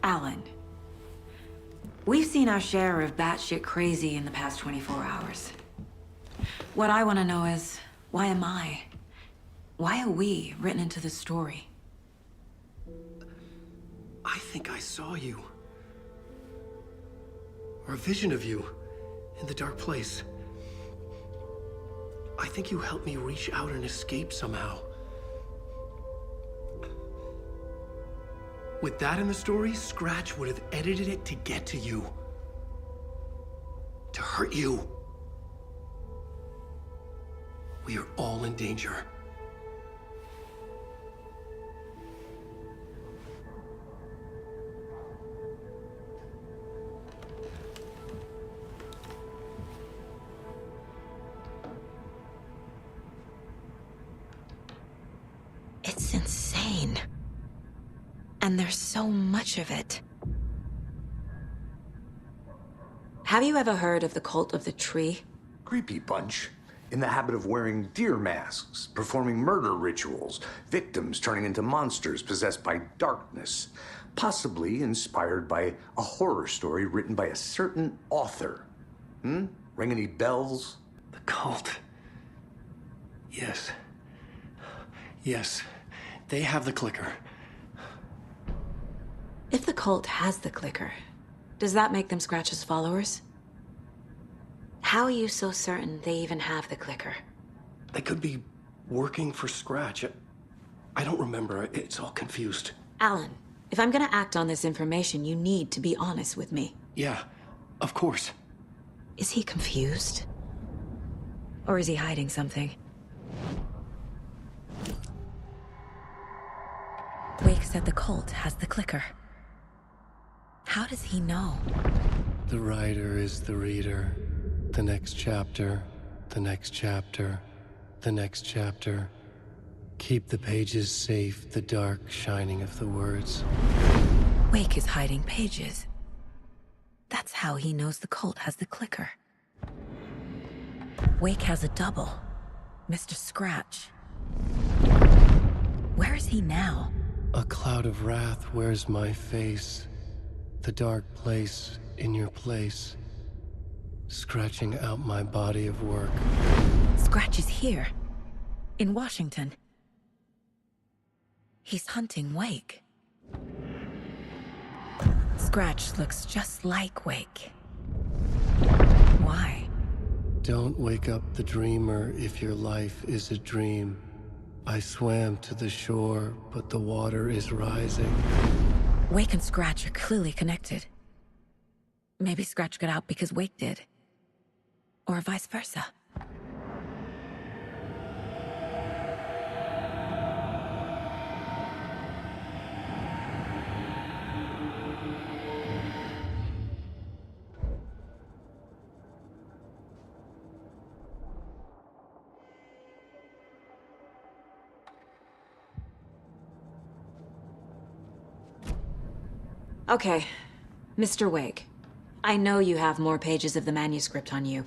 Alan, we've seen our share of batshit crazy in the past 24 hours. What I want to know is, why am I? Why are we written into this story? I think I saw you. Or a vision of you in the Dark Place. I think you helped me reach out and escape somehow. With that in the story, Scratch would have edited it to get to you. To hurt you. We are all in danger. And there's so much of it. Have you ever heard of the cult of the tree? Creepy bunch. In the habit of wearing deer masks, performing murder rituals, victims turning into monsters possessed by darkness. Possibly inspired by a horror story written by a certain author. Ring any bells? The cult. Yes. Yes. They have the clicker. If the cult has the clicker, does that make them Scratch's followers? How are you so certain they even have the clicker? They could be working for Scratch. I don't remember. It's all confused. Alan, if I'm gonna act on this information, you need to be honest with me. Yeah, of course. Is he confused? Or is he hiding something? Wake said the cult has the clicker. How does he know? The writer is the reader. The next chapter, the next chapter, the next chapter. Keep the pages safe, the dark shining of the words. Wake is hiding pages. That's how he knows the cult has the clicker. Wake has a double. Mr. Scratch. Where is he now? A cloud of wrath wears my face. The dark place in your place. Scratching out my body of work. Scratch is here. In Washington. He's hunting Wake. Scratch looks just like Wake. Why? Don't wake up the dreamer if your life is a dream. I swam to the shore, but the water is rising. Wake and Scratch are clearly connected. Maybe Scratch got out because Wake did. Or vice versa. Okay, Mr. Wake. I know you have more pages of the manuscript on you.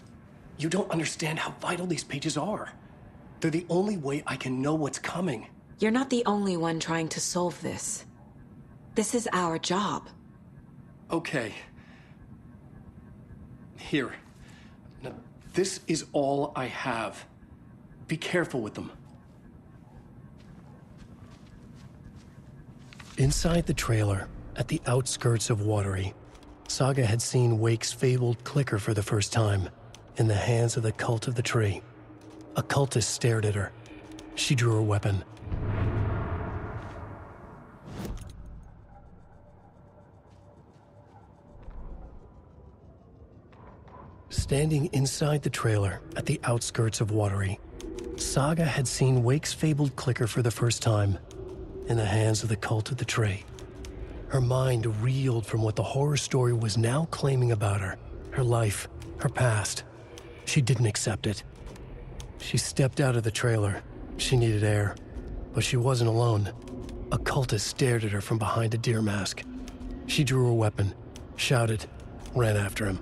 You don't understand how vital these pages are. They're the only way I can know what's coming. You're not the only one trying to solve this. This is our job. Okay. Here. Now, this is all I have. Be careful with them. Inside the trailer, at the outskirts of Watery, Saga had seen Wake's fabled clicker for the first time, in the hands of the cult of the tree. A cultist stared at her. She drew her weapon. Standing inside the trailer at the outskirts of Watery, Saga had seen Wake's fabled clicker for the first time, in the hands of the cult of the tree. Her mind reeled from what the horror story was now claiming about her life, her past. She didn't accept it. She stepped out of the trailer. She needed air, but she wasn't alone. A cultist stared at her from behind a deer mask. She drew her weapon, shouted, ran after him.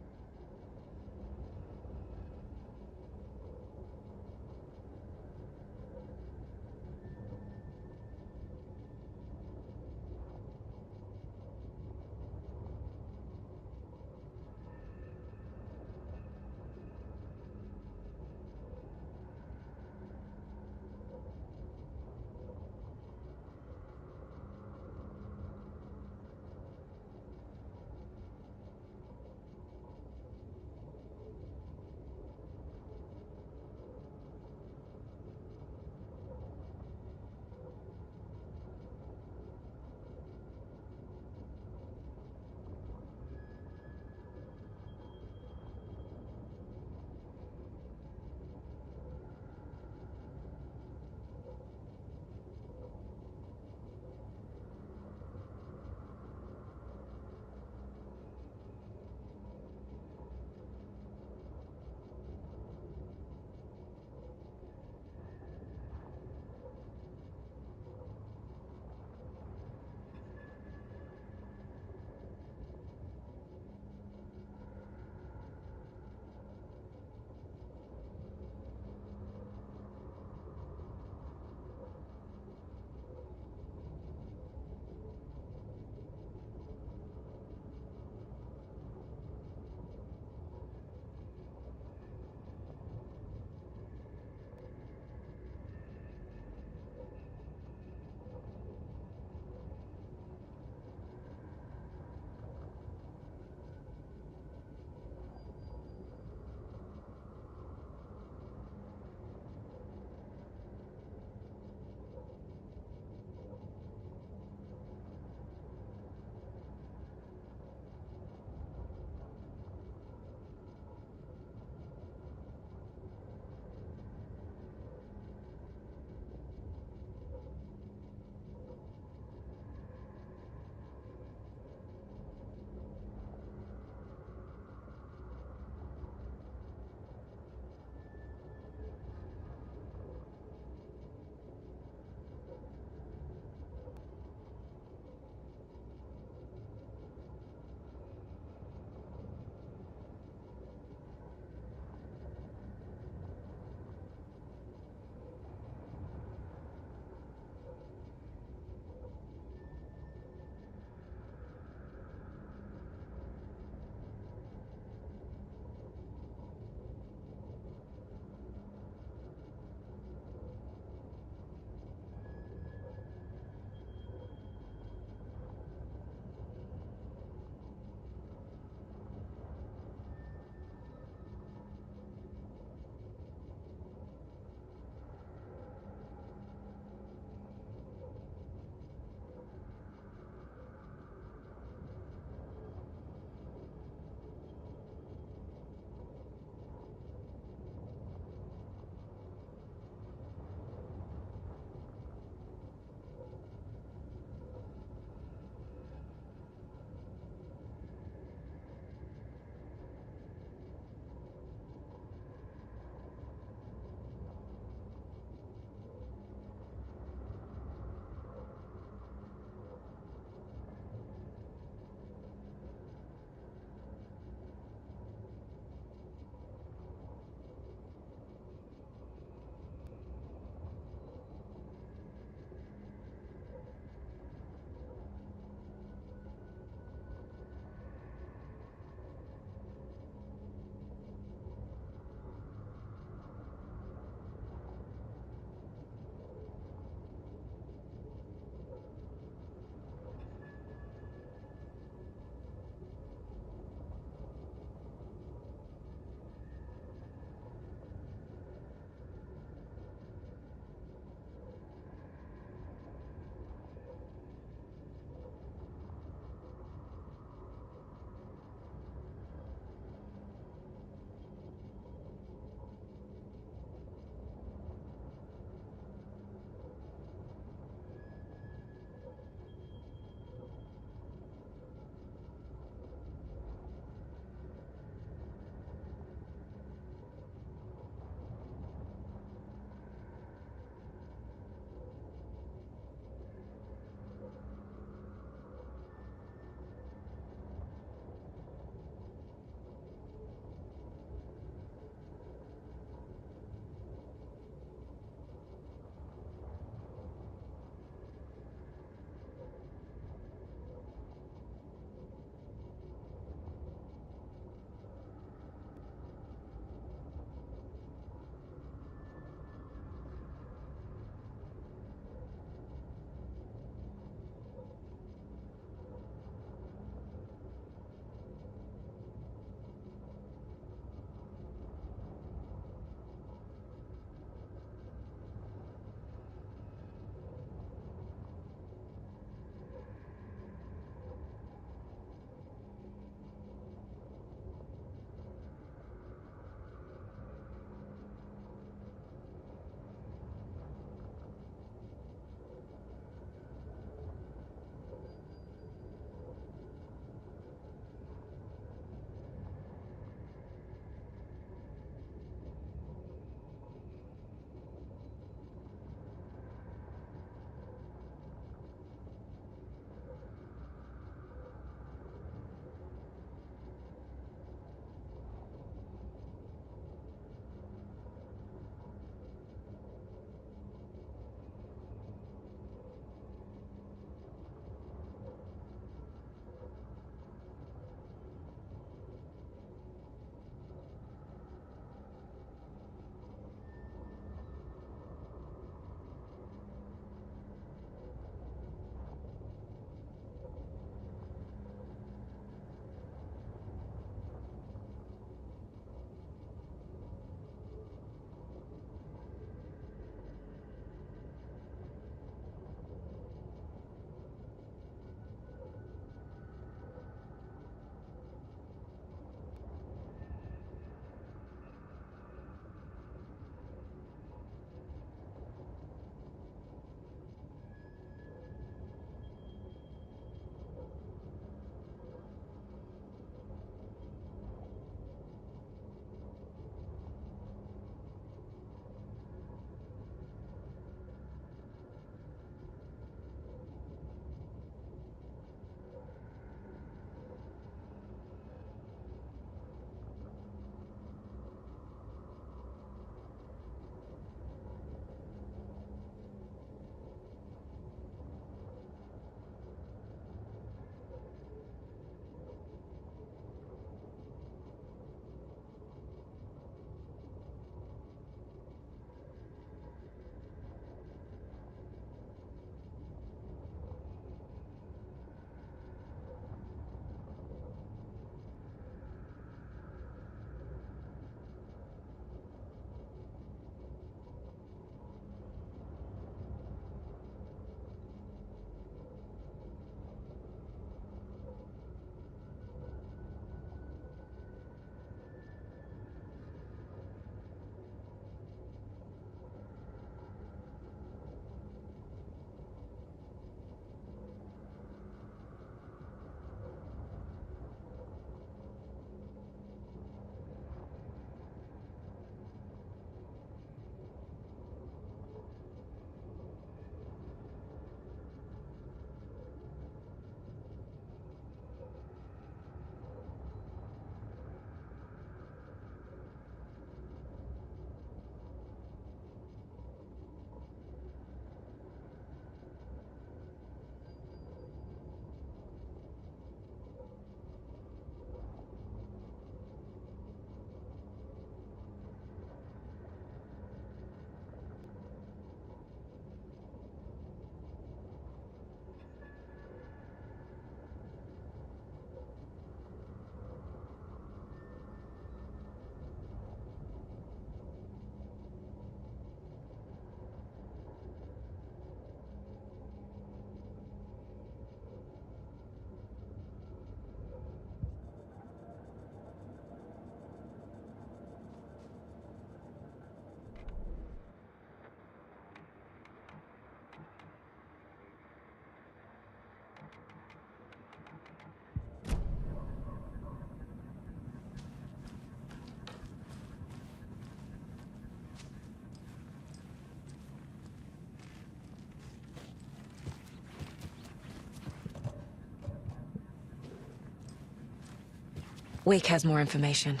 Wake has more information.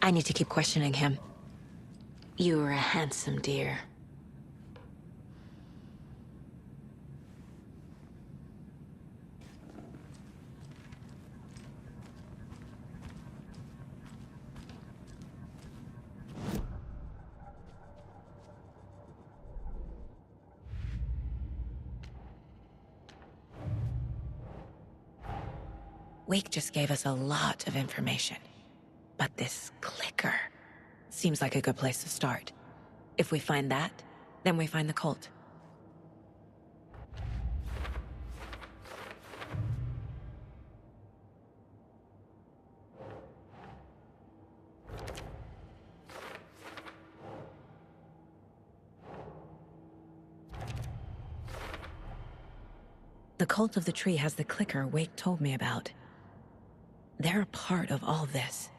I need to keep questioning him. You are a handsome deer. Wake just gave us a lot of information. But this clicker seems like a good place to start. If we find that, then we find the cult. The cult of the tree has the clicker Wake told me about. They're a part of all this.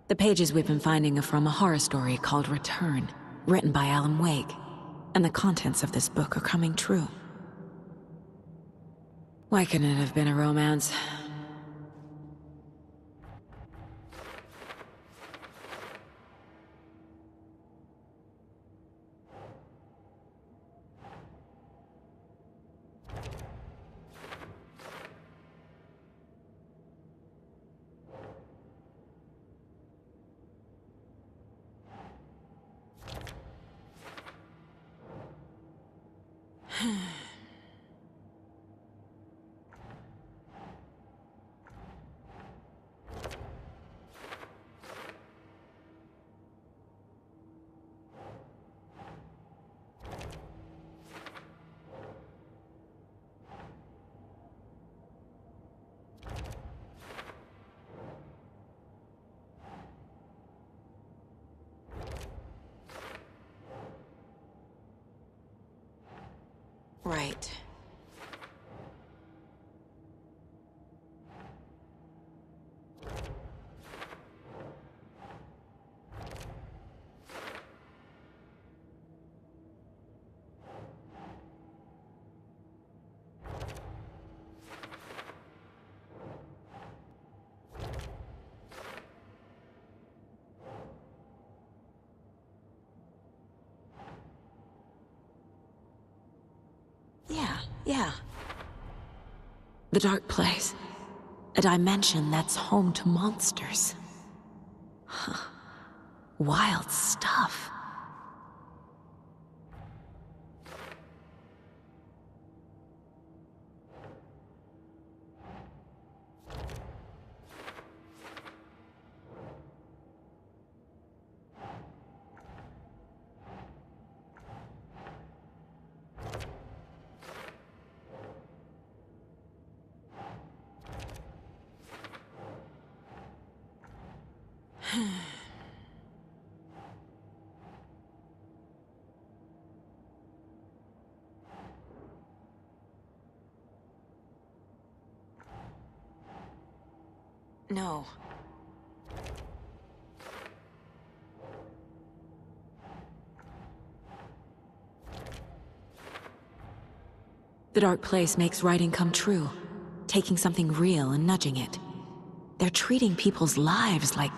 The pages we've been finding are from a horror story called Return, written by Alan Wake. And the contents of this book are coming true. Why couldn't it have been a romance? Right. Yeah. The dark place. A dimension that's home to monsters. Huh. Wild stuff. No. The dark place makes writing come true, taking something real and nudging it. They're treating people's lives like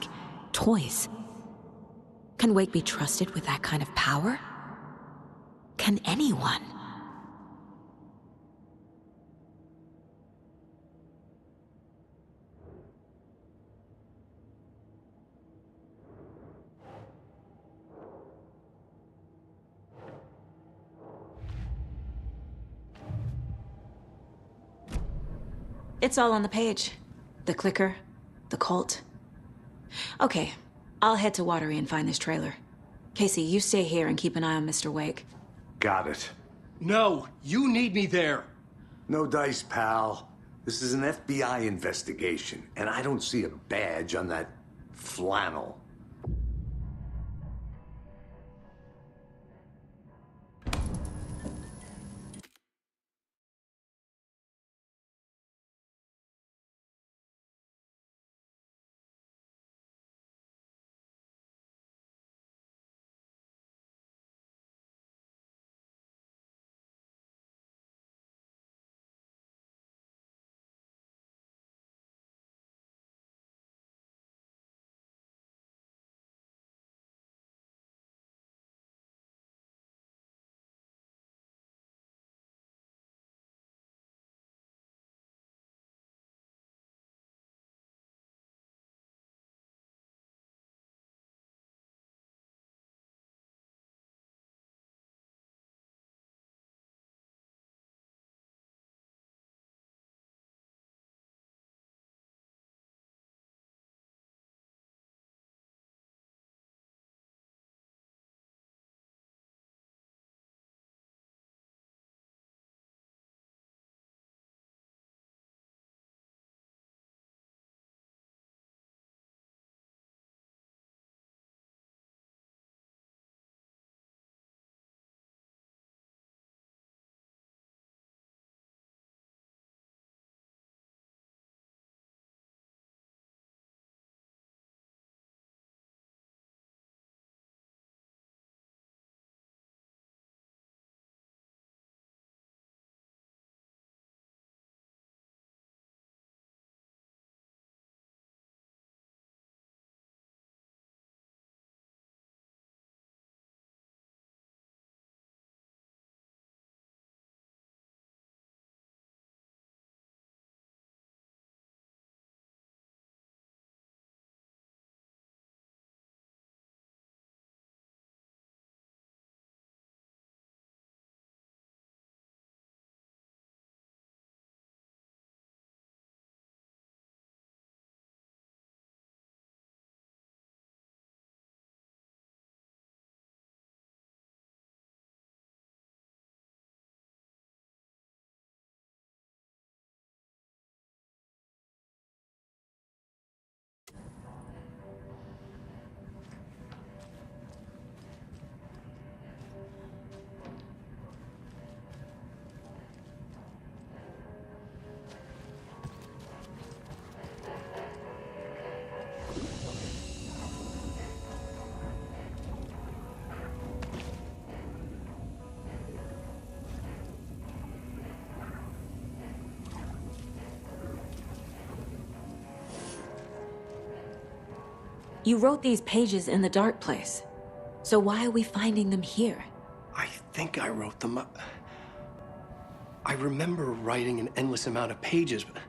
toys. Can Wake be trusted with that kind of power? Can anyone? It's all on the page. The clicker, the cult. Okay, I'll head to Watery and find this trailer. Casey, you stay here and keep an eye on Mr. Wake. Got it. No, you need me there. No dice, pal. This is an FBI investigation, and I don't see a badge on that flannel. You wrote these pages in the dark place. So why are we finding them here? I think I wrote them. I remember writing an endless amount of pages, but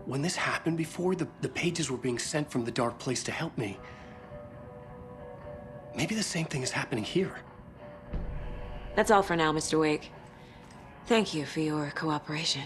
when this happened before, the pages were being sent from the dark place to help me. Maybe the same thing is happening here. That's all for now, Mr. Wake. Thank you for your cooperation.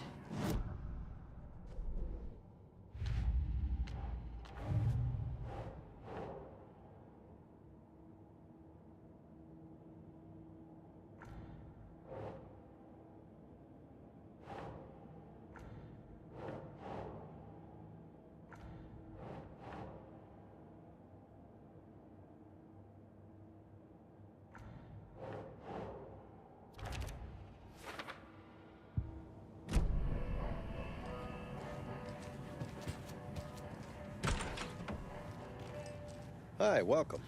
Hi, welcome.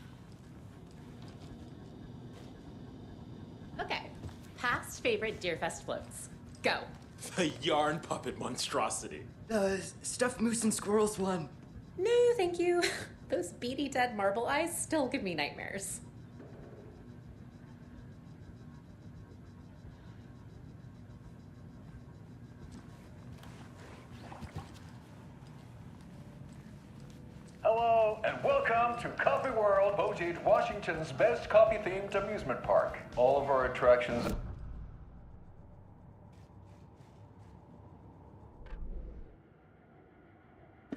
Okay, past favorite Deerfest floats. Go. The yarn puppet monstrosity. The stuffed moose and squirrels one. No, thank you. Those beady dead marble eyes still give me nightmares. Hello, and welcome to Coffee World, Bojage, Washington's best coffee-themed amusement park. All of our attractions...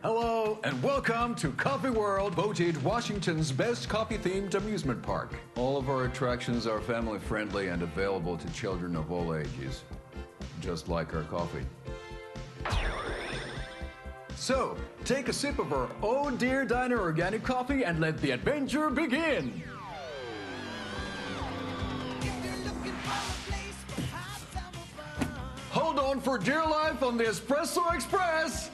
Hello, and welcome to Coffee World, Bogey, Washington's best coffee-themed amusement park. All of our attractions are family-friendly and available to children of all ages, just like our coffee. So, take a sip of our Oh Dear Diner organic coffee and let the adventure begin! Hold on for dear life on the Espresso Express!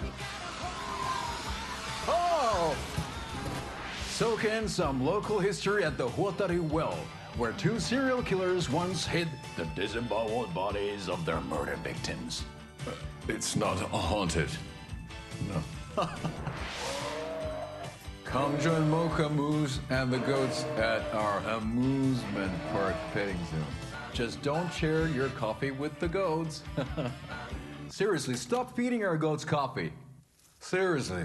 Oh! Soak in some local history at the Huatari Well, where two serial killers once hid the disemboweled bodies of their murder victims. It's not haunted. No. Come join Mocha Moose and the goats at our amusement park petting zoo. Just don't share your coffee with the goats. Seriously, stop feeding our goats coffee. Seriously,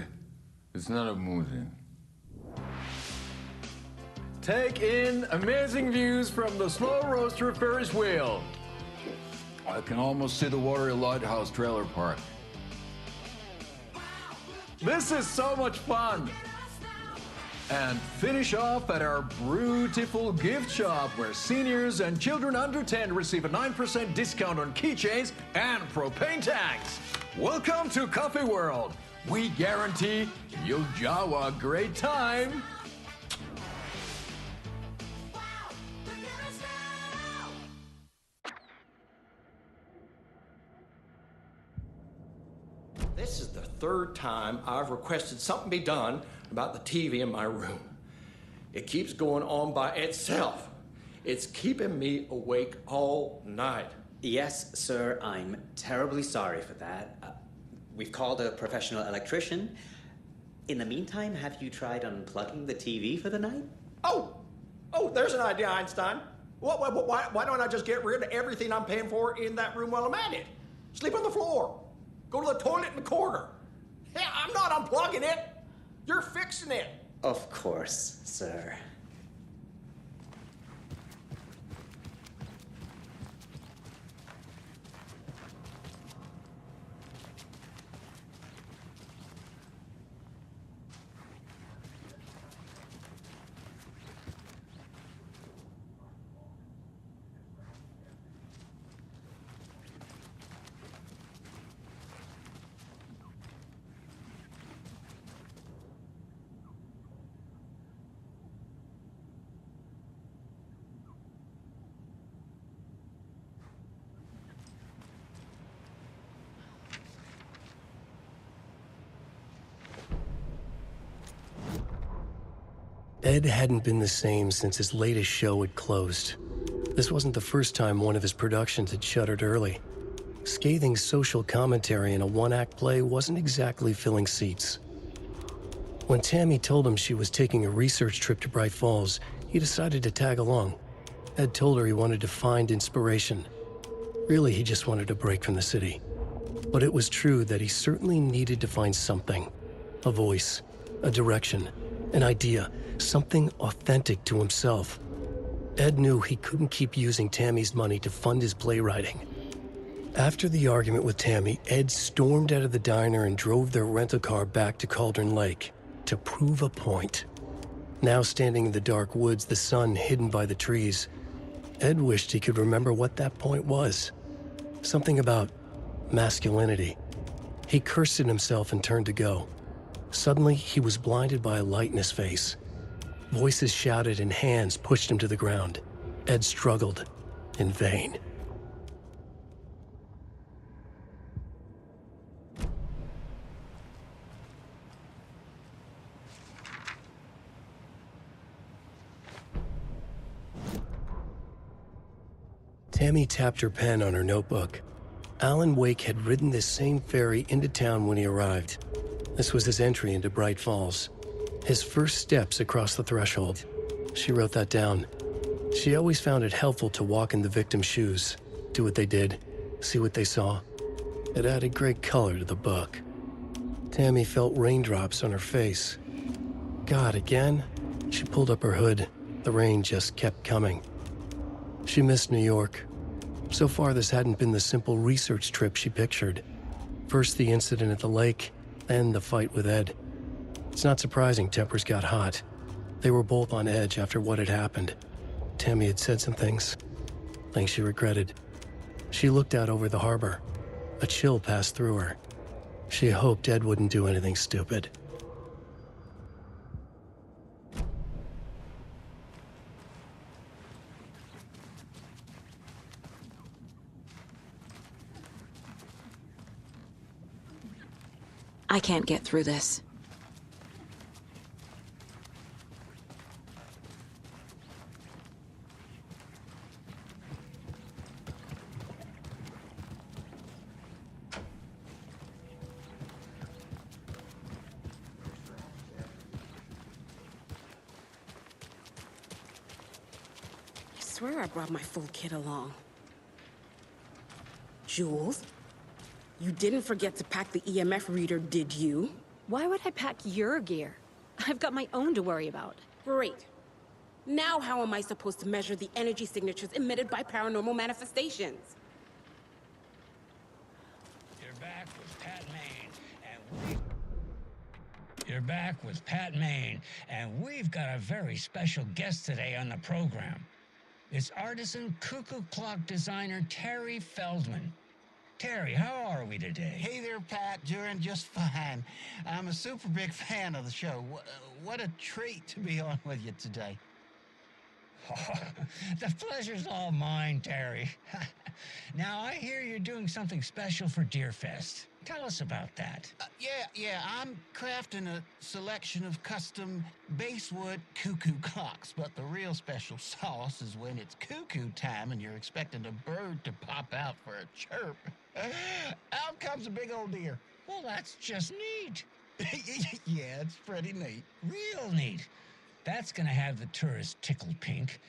it's not amusing. Take in amazing views from the Slow Roaster Ferris wheel. I can almost see the Watery Lighthouse trailer park. This is so much fun! And finish off at our beautiful gift shop where seniors and children under 10 receive a 9% discount on keychains and propane tanks. Welcome to Coffee World. We guarantee you'll have a great time. This is the third time I've requested something be done about the TV in my room. It keeps going on by itself. It's keeping me awake all night. Yes, sir, I'm terribly sorry for that. We've called a professional electrician. In the meantime, have you tried unplugging the TV for the night? Oh, there's an idea, Einstein. Why don't I just get rid of everything I'm paying for in that room while I'm at it? Sleep on the floor. Go to the toilet in the corner. Hey, I'm not unplugging it. You're fixing it. Of course, sir. Ed hadn't been the same since his latest show had closed. This wasn't the first time one of his productions had shuttered early. Scathing social commentary in a one-act play wasn't exactly filling seats. When Tammy told him she was taking a research trip to Bright Falls, he decided to tag along. Ed told her he wanted to find inspiration. Really, he just wanted a break from the city. But it was true that he certainly needed to find something. A voice, a direction, an idea, something authentic to himself. Ed knew he couldn't keep using Tammy's money to fund his playwriting. After the argument with Tammy, Ed stormed out of the diner and drove their rental car back to Cauldron Lake to prove a point. Now standing in the dark woods, the sun hidden by the trees, Ed wished he could remember what that point was. Something about masculinity. He cursed at himself and turned to go. Suddenly, he was blinded by a light in his face. Voices shouted and hands pushed him to the ground. Ed struggled, in vain. Tammy tapped her pen on her notebook. Alan Wake had ridden this same ferry into town when he arrived. This was his entry into Bright Falls. His first steps across the threshold. She wrote that down. She always found it helpful to walk in the victim's shoes, do what they did, see what they saw. It added great color to the book. Tammy felt raindrops on her face. God, again? She pulled up her hood. The rain just kept coming. She missed New York. So far, this hadn't been the simple research trip she pictured. First the incident at the lake, Then the fight with Ed. It's not surprising tempers got hot. They were both on edge after what had happened. Tammy had said some things she regretted. She looked out over the harbor. A chill passed through her. She hoped Ed wouldn't do anything stupid. I can't get through this. I swear I brought my full kit along. Jules, you didn't forget to pack the EMF reader, did you? Why would I pack your gear? I've got my own to worry about. Great. Now how am I supposed to measure the energy signatures emitted by paranormal manifestations? You're back with Pat Maine, and we've got a very special guest today on the program. It's artisan cuckoo clock designer Terry Feldman. Terry, how are we today? Hey there, Pat. Doing just fine. I'm a super big fan of the show. What a treat to be on with you today. The pleasure's all mine, Terry. Now, I hear you're doing something special for Deerfest. Tell us about that. Yeah, I'm crafting a selection of custom basswood cuckoo clocks, but the real special sauce is when it's cuckoo time and you're expecting a bird to pop out for a chirp. Out comes a big old deer. Well, that's just neat. Yeah, it's pretty neat. Real neat. That's gonna have the tourists tickled pink.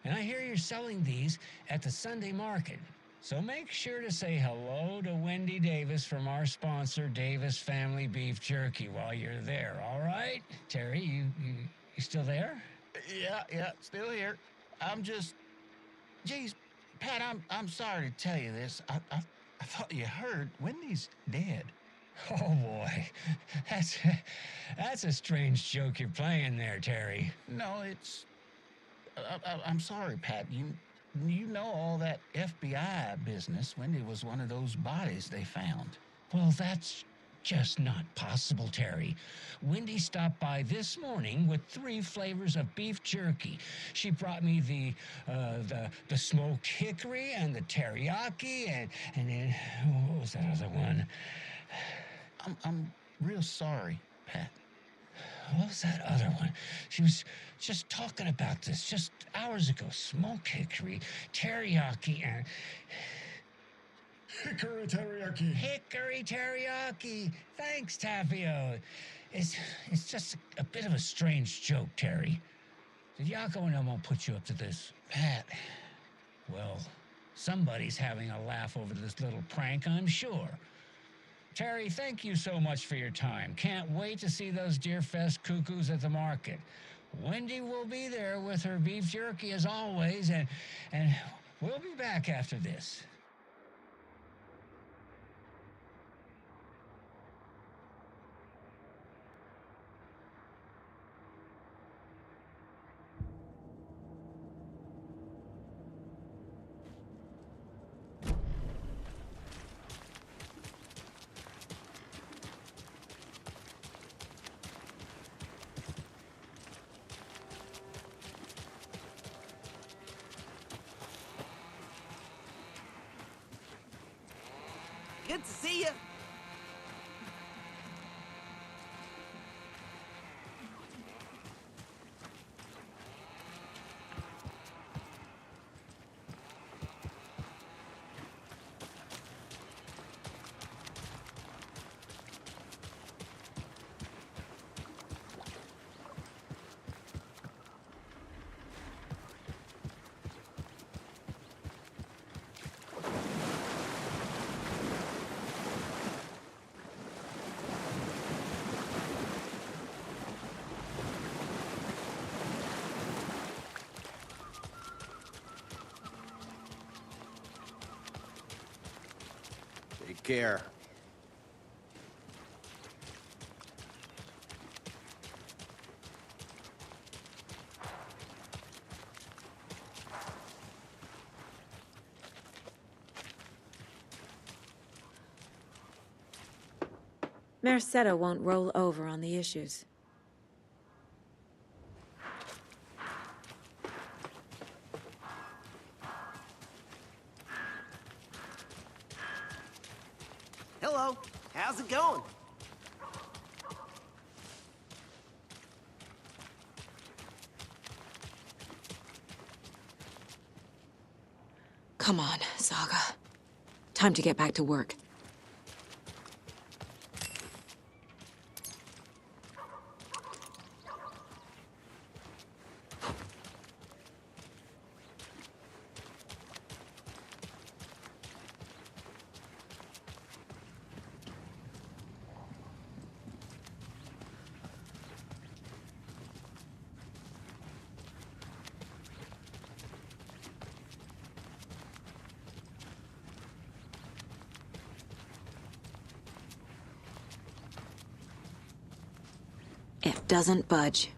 And I hear you're selling these at the Sunday market. So make sure to say hello to Wendy Davis from our sponsor, Davis Family Beef Jerky, while you're there, all right? Terry, you still there? Yeah, still here. I'm just... Geez, Pat, I'm sorry to tell you this. I thought you heard Wendy's dead. Oh, boy. That's a strange joke you're playing there, Terry. No, it's... I'm sorry, Pat. You know all that FBI business. Wendy was one of those bodies they found. Well, that's just not possible, Terry. Wendy stopped by this morning with 3 flavors of beef jerky. She brought me the smoked hickory and the teriyaki and then, what was that other one? I'm real sorry, Pat. What was that other one? She was just talking about this just hours ago. Smoked hickory, teriyaki, and... Hickory teriyaki. Hickory teriyaki. Thanks, Tapio. It's just a bit of a strange joke, Terry. Did Yako and Elmo put you up to this? Pat. Well, somebody's having a laugh over this little prank, I'm sure. Terry, thank you so much for your time. Can't wait to see those Deerfest cuckoos at the market. Wendy will be there with her beef jerky as always, and we'll be back after this. Good to see you. Take care. Merced won't roll over on the issues. Hello, how's it going? Come on, Saga. Time to get back to work. It doesn't budge.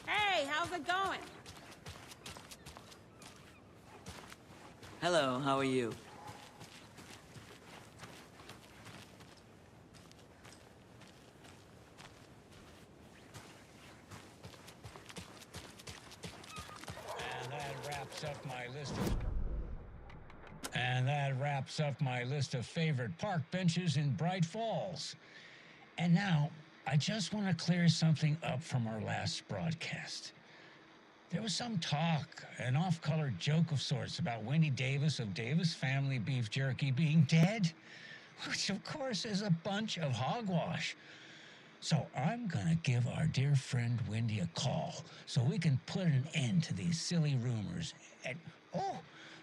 Hey, how's it going? Hello, how are you? And that wraps up my list of... And that wraps up my list of favorite park benches in Bright Falls. And now, I just want to clear something up from our last broadcast. There was some talk, an off-color joke of sorts about Wendy Davis of Davis Family Beef Jerky being dead, which of course is a bunch of hogwash. So I'm gonna give our dear friend Wendy a call so we can put an end to these silly rumors. And, oh,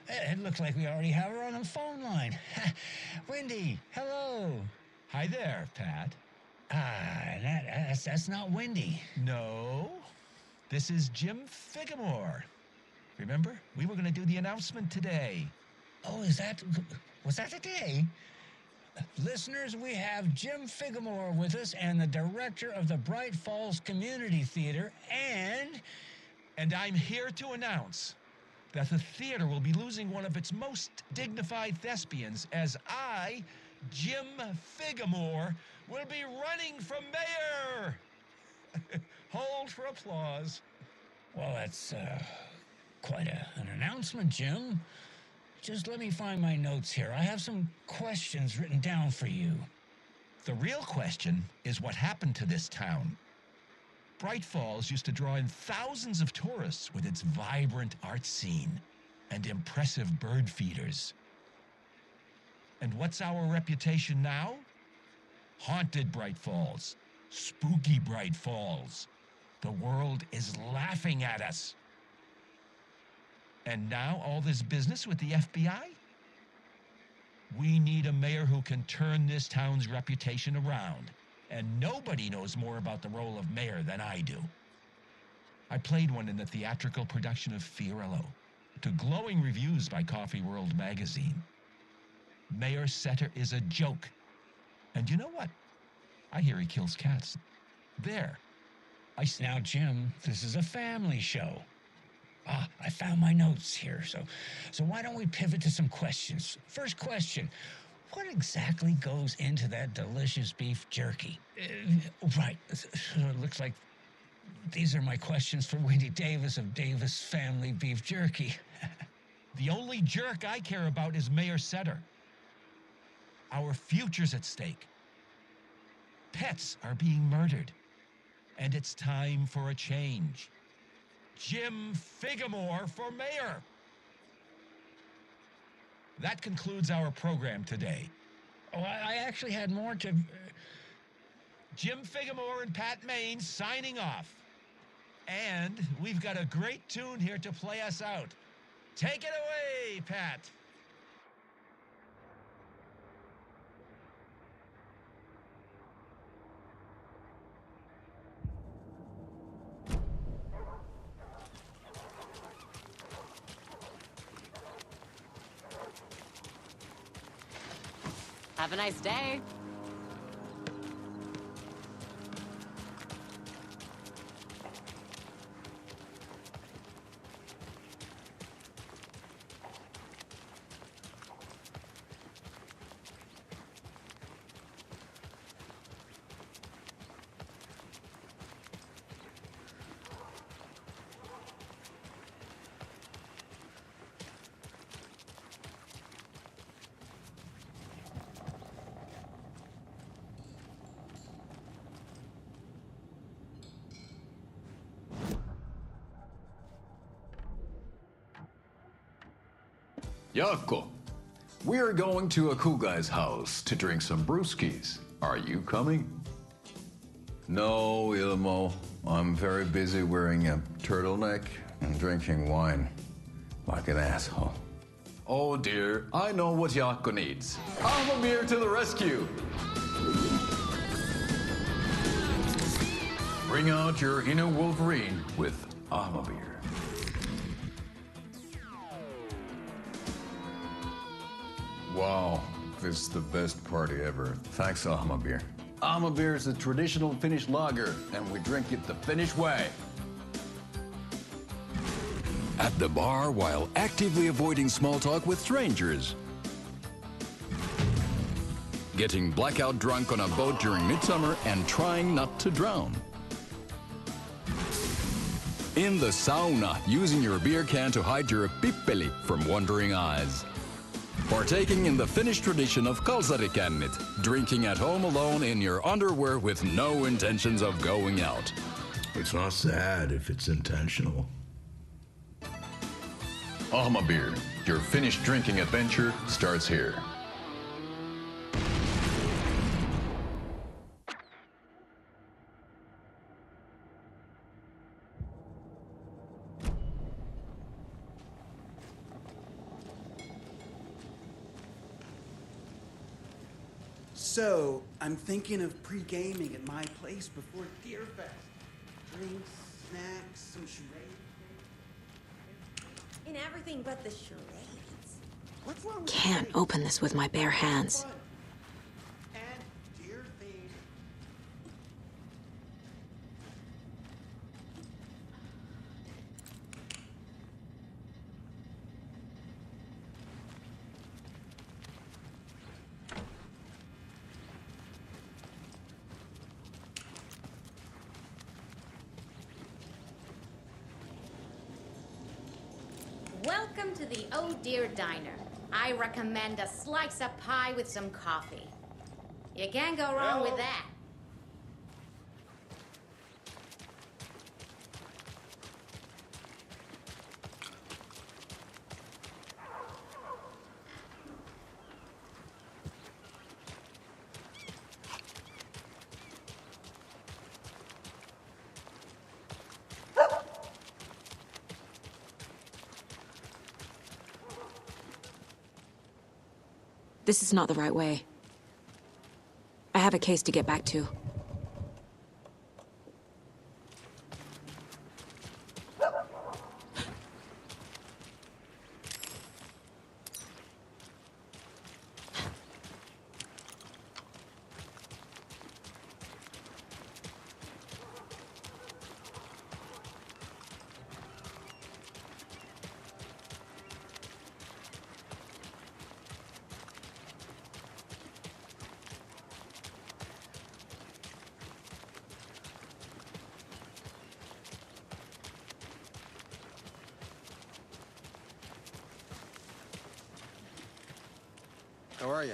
it looks like we already have her on the phone line. Wendy, hello. Hi there, Pat. That's not Wendy. No, this is Jim Figamore. Remember, we were going to do the announcement today. Oh, was that today? Listeners, we have Jim Figamore with us and the director of the Bright Falls Community Theater And I'm here to announce that the theater will be losing one of its most dignified thespians as I, Jim Figamore, will be running for mayor. Hold for applause. Well, that's quite an announcement, Jim. Just let me find my notes here. I have some questions written down for you. The real question is what happened to this town. Bright Falls used to draw in thousands of tourists with its vibrant art scene and impressive bird feeders. And what's our reputation now? Haunted Bright Falls. Spooky Bright Falls. The world is laughing at us. And now all this business with the FBI? We need a mayor who can turn this town's reputation around. And nobody knows more about the role of mayor than I do. I played one in the theatrical production of Fiorello, to glowing reviews by Coffee World magazine. Mayor Setter is a joke. And you know what? I hear he kills cats. There. Now, Jim, this is a family show. I found my notes here, so why don't we pivot to some questions? First question, what exactly goes into that delicious beef jerky? Right, it looks like these are my questions for Wendy Davis of Davis Family Beef Jerky. The only jerk I care about is Mayor Setter. Our future's at stake. Pets are being murdered. And it's time for a change. Jim Figamore for mayor. That concludes our program today. Oh, I actually had more to... Jim Figamore and Pat Maine signing off. And we've got a great tune here to play us out. Take it away, Pat. Have a nice day. Jaakko, we're going to a cool guy's house to drink some brewskis. Are you coming? No, Ilmo. I'm very busy wearing a turtleneck and drinking wine like an asshole. Oh dear, I know what Jaakko needs. Almamir to the rescue! Bring out your inner Wolverine with Almamir. Wow, this is the best party ever. Thanks, Almabir. Almabir is a traditional Finnish lager, and we drink it the Finnish way. At the bar while actively avoiding small talk with strangers. Getting blackout drunk on a boat during midsummer and trying not to drown. In the sauna, using your beer can to hide your pippeli from wandering eyes. Partaking in the Finnish tradition of kalsarikännit, drinking at home alone in your underwear with no intentions of going out. It's not sad if it's intentional. Almabir, your Finnish drinking adventure starts here. So, I'm thinking of pre-gaming at my place before Deerfest. Drinks, snacks, some charades. In everything but the charades. What's wrong with Can't open this with my bare hands. And deer theme. Welcome to the Oh Dear Diner. I recommend a slice of pie with some coffee. You can't go wrong with that. This is not the right way. I have a case to get back to. How are you?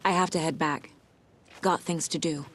I have to head back. Got things to do.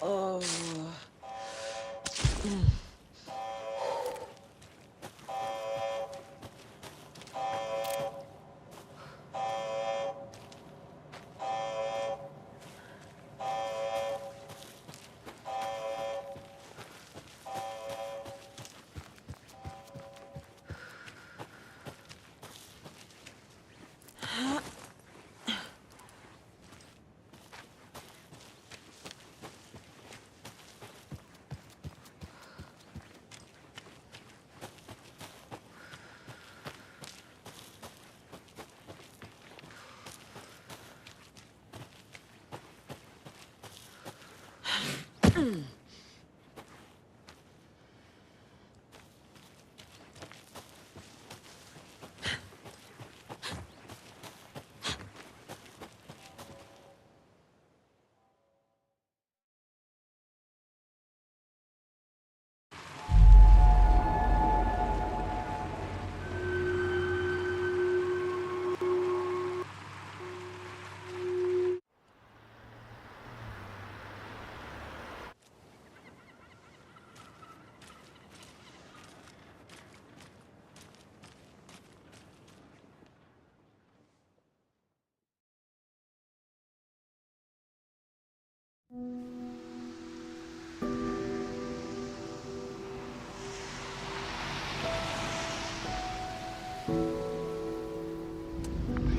Oh.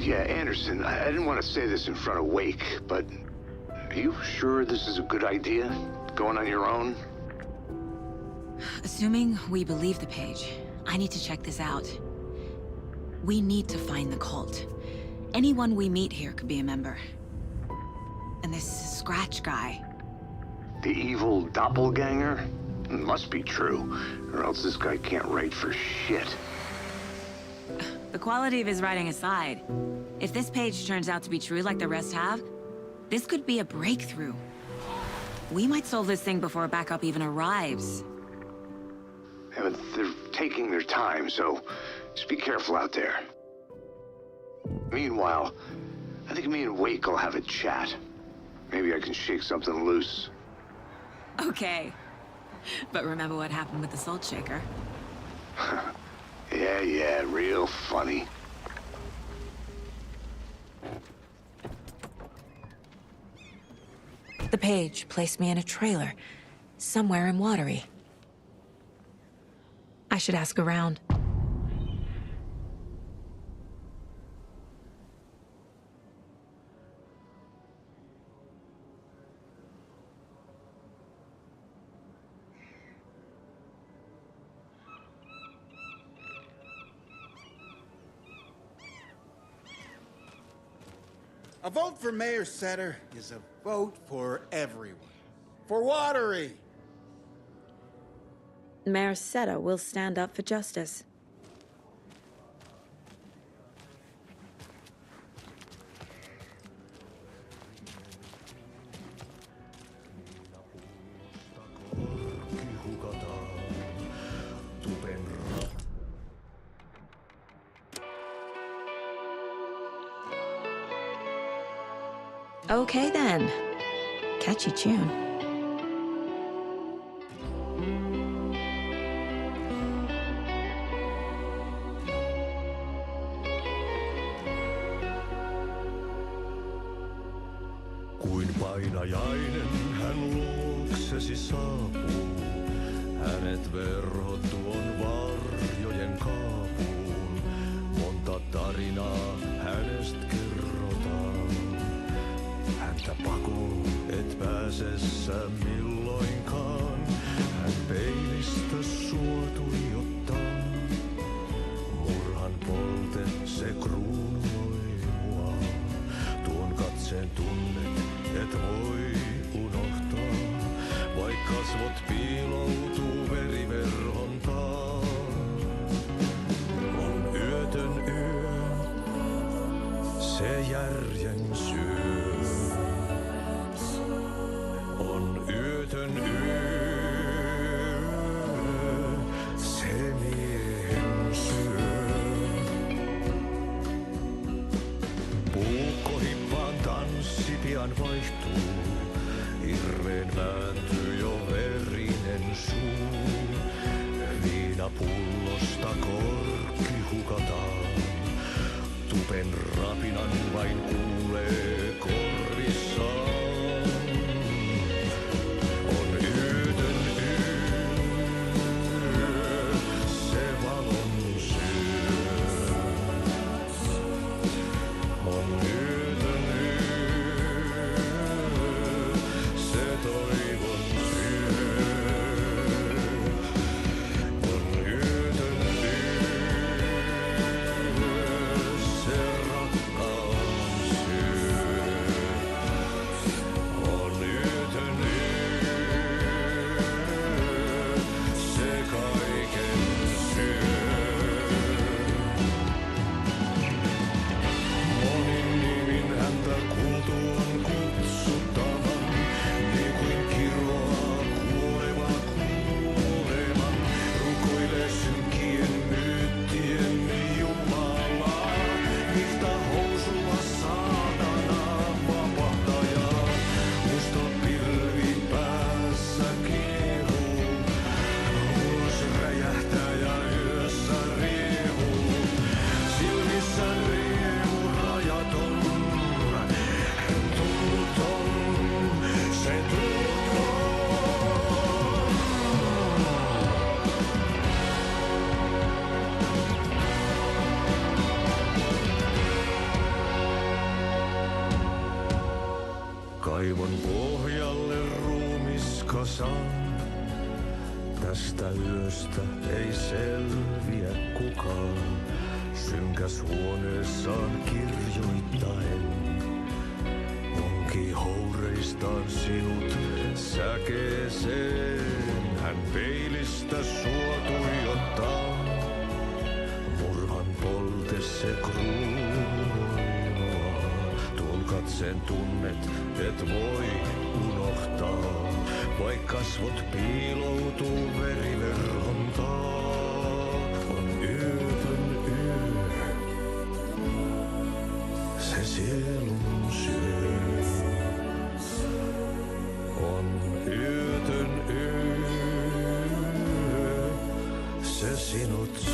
Yeah, Anderson, I didn't want to say this in front of Wake, but are you sure this is a good idea? Going on your own? Assuming we believe the page, I need to check this out. We need to find the cult. Anyone we meet here could be a member. And this Scratch guy, The evil doppelganger? Must be true, or else this guy can't write for shit. The quality of his writing aside, if this page turns out to be true like the rest have, this could be a breakthrough. We might solve this thing before backup even arrives. Yeah, but they're taking their time, so just be careful out there. Meanwhile, I think me and Wake will have a chat. Maybe I can shake something loose. Okay. But remember what happened with the salt shaker? Yeah, real funny. The page placed me in a trailer, somewhere in Watery. I should ask around. A vote for Mayor Setter is a vote for everyone. For Watery! Mayor Seta will stand up for justice. Okay then. Catchy tune. Kuin painajainen hän luoksesi saapuu. Hänet verhot tuon varjojen kaapuun. Monta tarinaa hänestä kerrotaan. Häntä pakoon et pääse sä milloinkaan. Hän peilistä sua tuijottaa. Murhan polte se kruunoi mua. Tuon katseen tunnet et voi unohtaa. Vaik kasvot piiloutuu veriverhon taa. On yötön yö, se järjen syö. On yötön yö, se miehen syö. Puukkohippaan tanssi pian vaihtuu. Hirveen vääntyy jo verinen suu. Viinapullosta korkki hukataan. Tupen rapinan vain kuulee korvissaan. On yötön yö, se valon syö. On yötön yö, se toivon syö. On yötön yö, se rakkaus syö. On yötön yö, se kaiken syö. Monin nimin häntä kuultuaan kutsuttavan, niin kuin kiroaa kuoleva kuoleman. Rukoilee synkien myyttien Jumalaa, vihta housulla saatana vapahtajaa. Musta pilvi päässä kiehuu, ulos räjähtää ja yössä riehuu. Silmissä riemu rajaton, tunnuton, se tunnuton. Kaivon pohjalle ruumiskasan. Tästä yöstä ei selviä kukaan. Synkäs huoneessaan kirjoittaen. On Purki houreistaan sinut säkeeseen. Hän peilistä sua tuijottaa. Murhan polte se kruunoilua. Tuon katseen tunnet, et voi unohtaa. Vaik kasvot piiloutuu veriverhon taa. On yötön yö. Se sielun syö. On yötön yö. Se sinut syö.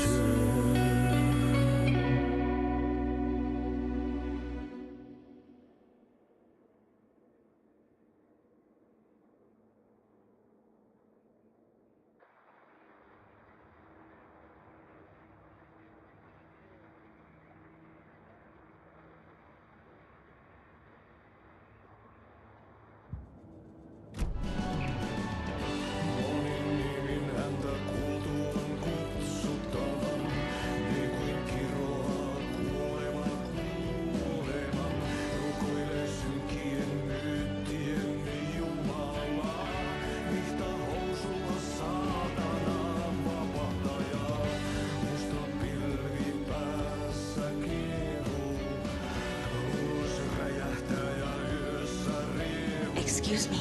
Excuse me.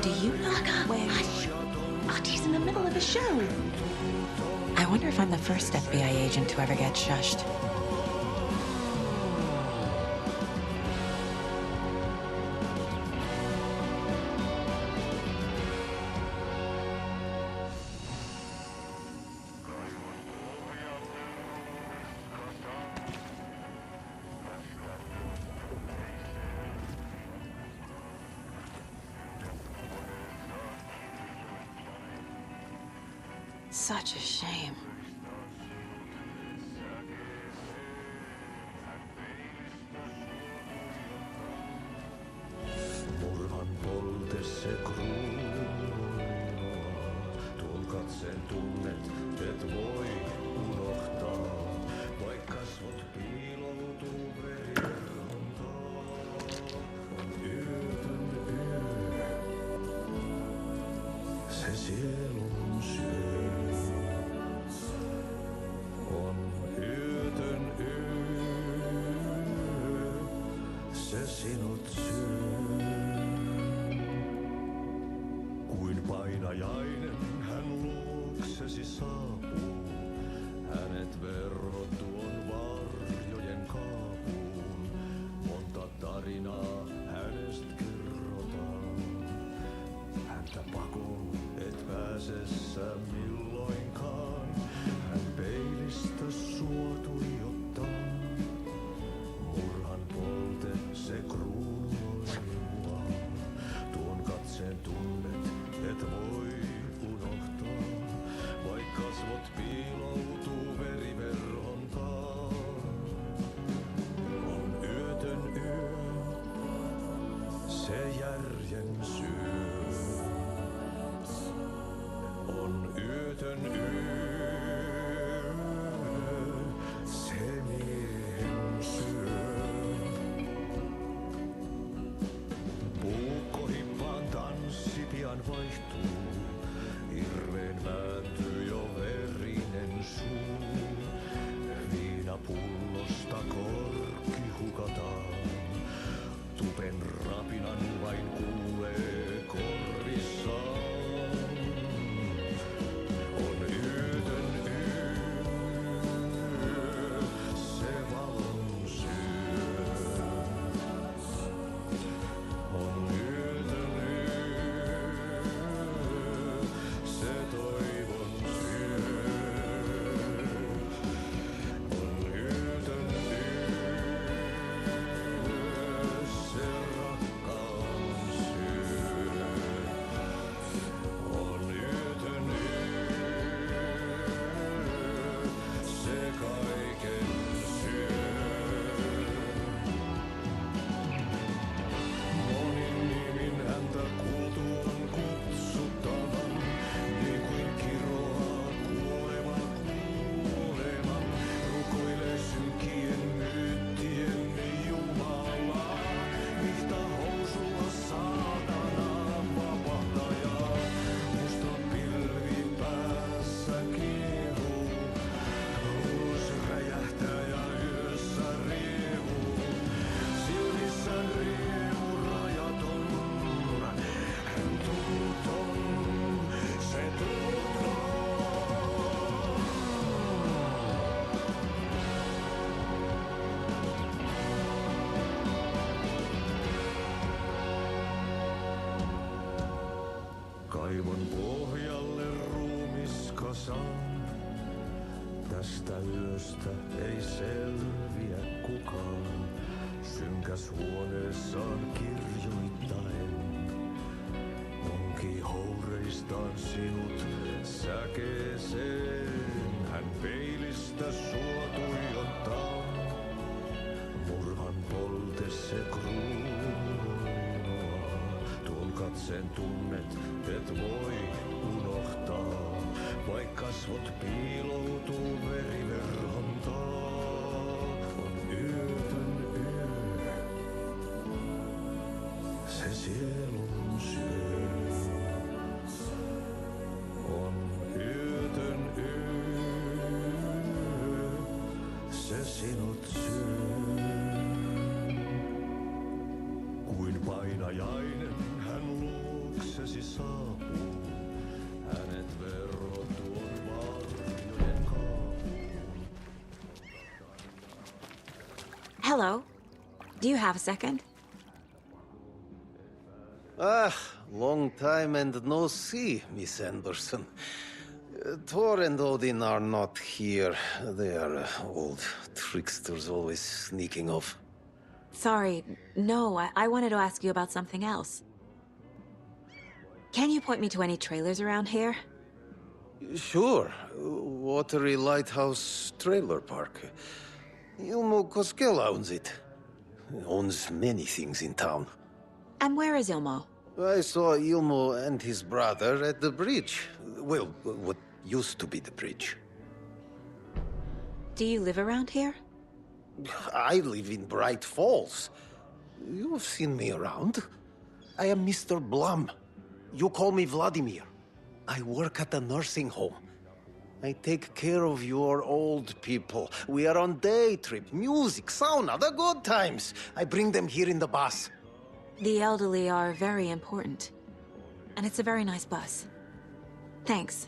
Do you know where... Hush! Audie's in the middle of a show. I wonder if I'm the first FBI agent to ever get shushed. Such a shame. Murhan polte se kruunoilua. Tuon katseen tunnet, et voi unohtaa. Vaik kasvot piiloutuu veriverhon taa. On yötön yö. Se sielun syö. On yötön yö, se sinut syö. Kuin painajainen hän luoksesi saapuu. Hänet verhot tuon varjojen kaapuun. Monta tarinaa hänestä kerrotaan. Häntä pakoon et pääsessä milloinkaan. Hän peilistä sua tuijottaa. Murhan polte se kruunoilua. Tuon katseen tunnet, et voi unohtaa. Vaik kasvot Tästä yöstä ei selviä kukaan. Synkäs huoneessaan kirjoittaen. Onki houreistaan sinut säkeeseen. Hän peilistä sua tuijottaa. Murhan polte se kruunoa. Tuon katseen tunnet, et voi unohtaa. Vaik kasvot piiloutuu veriverhon taa. On yötön yö. Se sielun syö. On yötön yö. Se sinut syö. Kuin painajainen hän luoksesi saapuu. Hänet verro tuon varjojen kaapuun. Hello. Do you have a second? Ah, long time and no see, Miss Anderson. Thor and Odin are not here. They are old tricksters always sneaking off. Sorry. No, I wanted to ask you about something else. Can you point me to any trailers around here? Sure. Watery Lighthouse Trailer Park. Ilmo Koskela owns it. Owns many things in town. And where is Ilmo? I saw Ilmo and his brother at the bridge. Well, what used to be the bridge. Do you live around here? I live in Bright Falls. You've seen me around. I am Mr. Blum. You call me Vladimir. I work at a nursing home. I take care of your old people. We are on day trip, music, sauna, the good times. I bring them here in the bus. The elderly are very important. And it's a very nice bus. Thanks.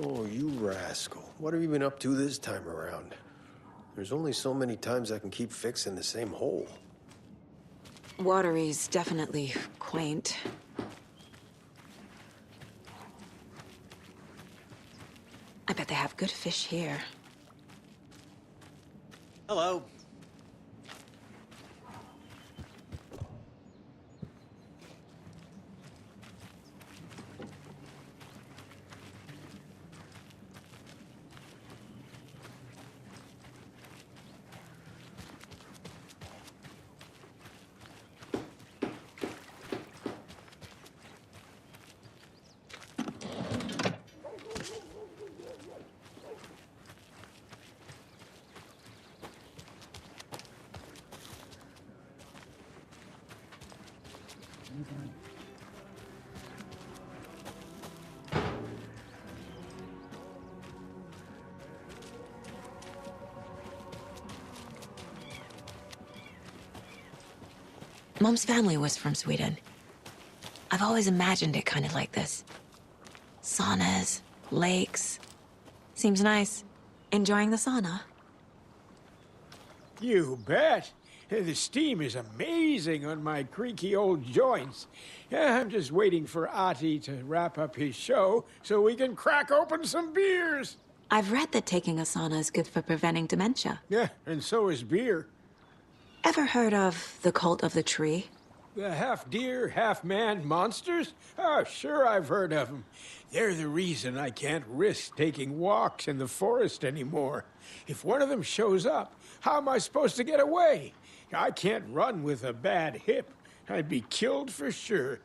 Oh, you rascal. What have you been up to this time around? There's only so many times I can keep fixing the same hole. Watery's definitely quaint. I bet they have good fish here. Hello. Mom's family was from Sweden. I've always imagined it kind of like this. Saunas, lakes. Seems nice. Enjoying the sauna? You bet. The steam is amazing on my creaky old joints. I'm just waiting for Ati to wrap up his show so we can crack open some beers. I've read that taking a sauna is good for preventing dementia. Yeah, and so is beer. Ever heard of the cult of the tree? The half-deer, half-man monsters? Oh, sure I've heard of them. They're the reason I can't risk taking walks in the forest anymore. If one of them shows up, how am I supposed to get away? I can't run with a bad hip. I'd be killed for sure.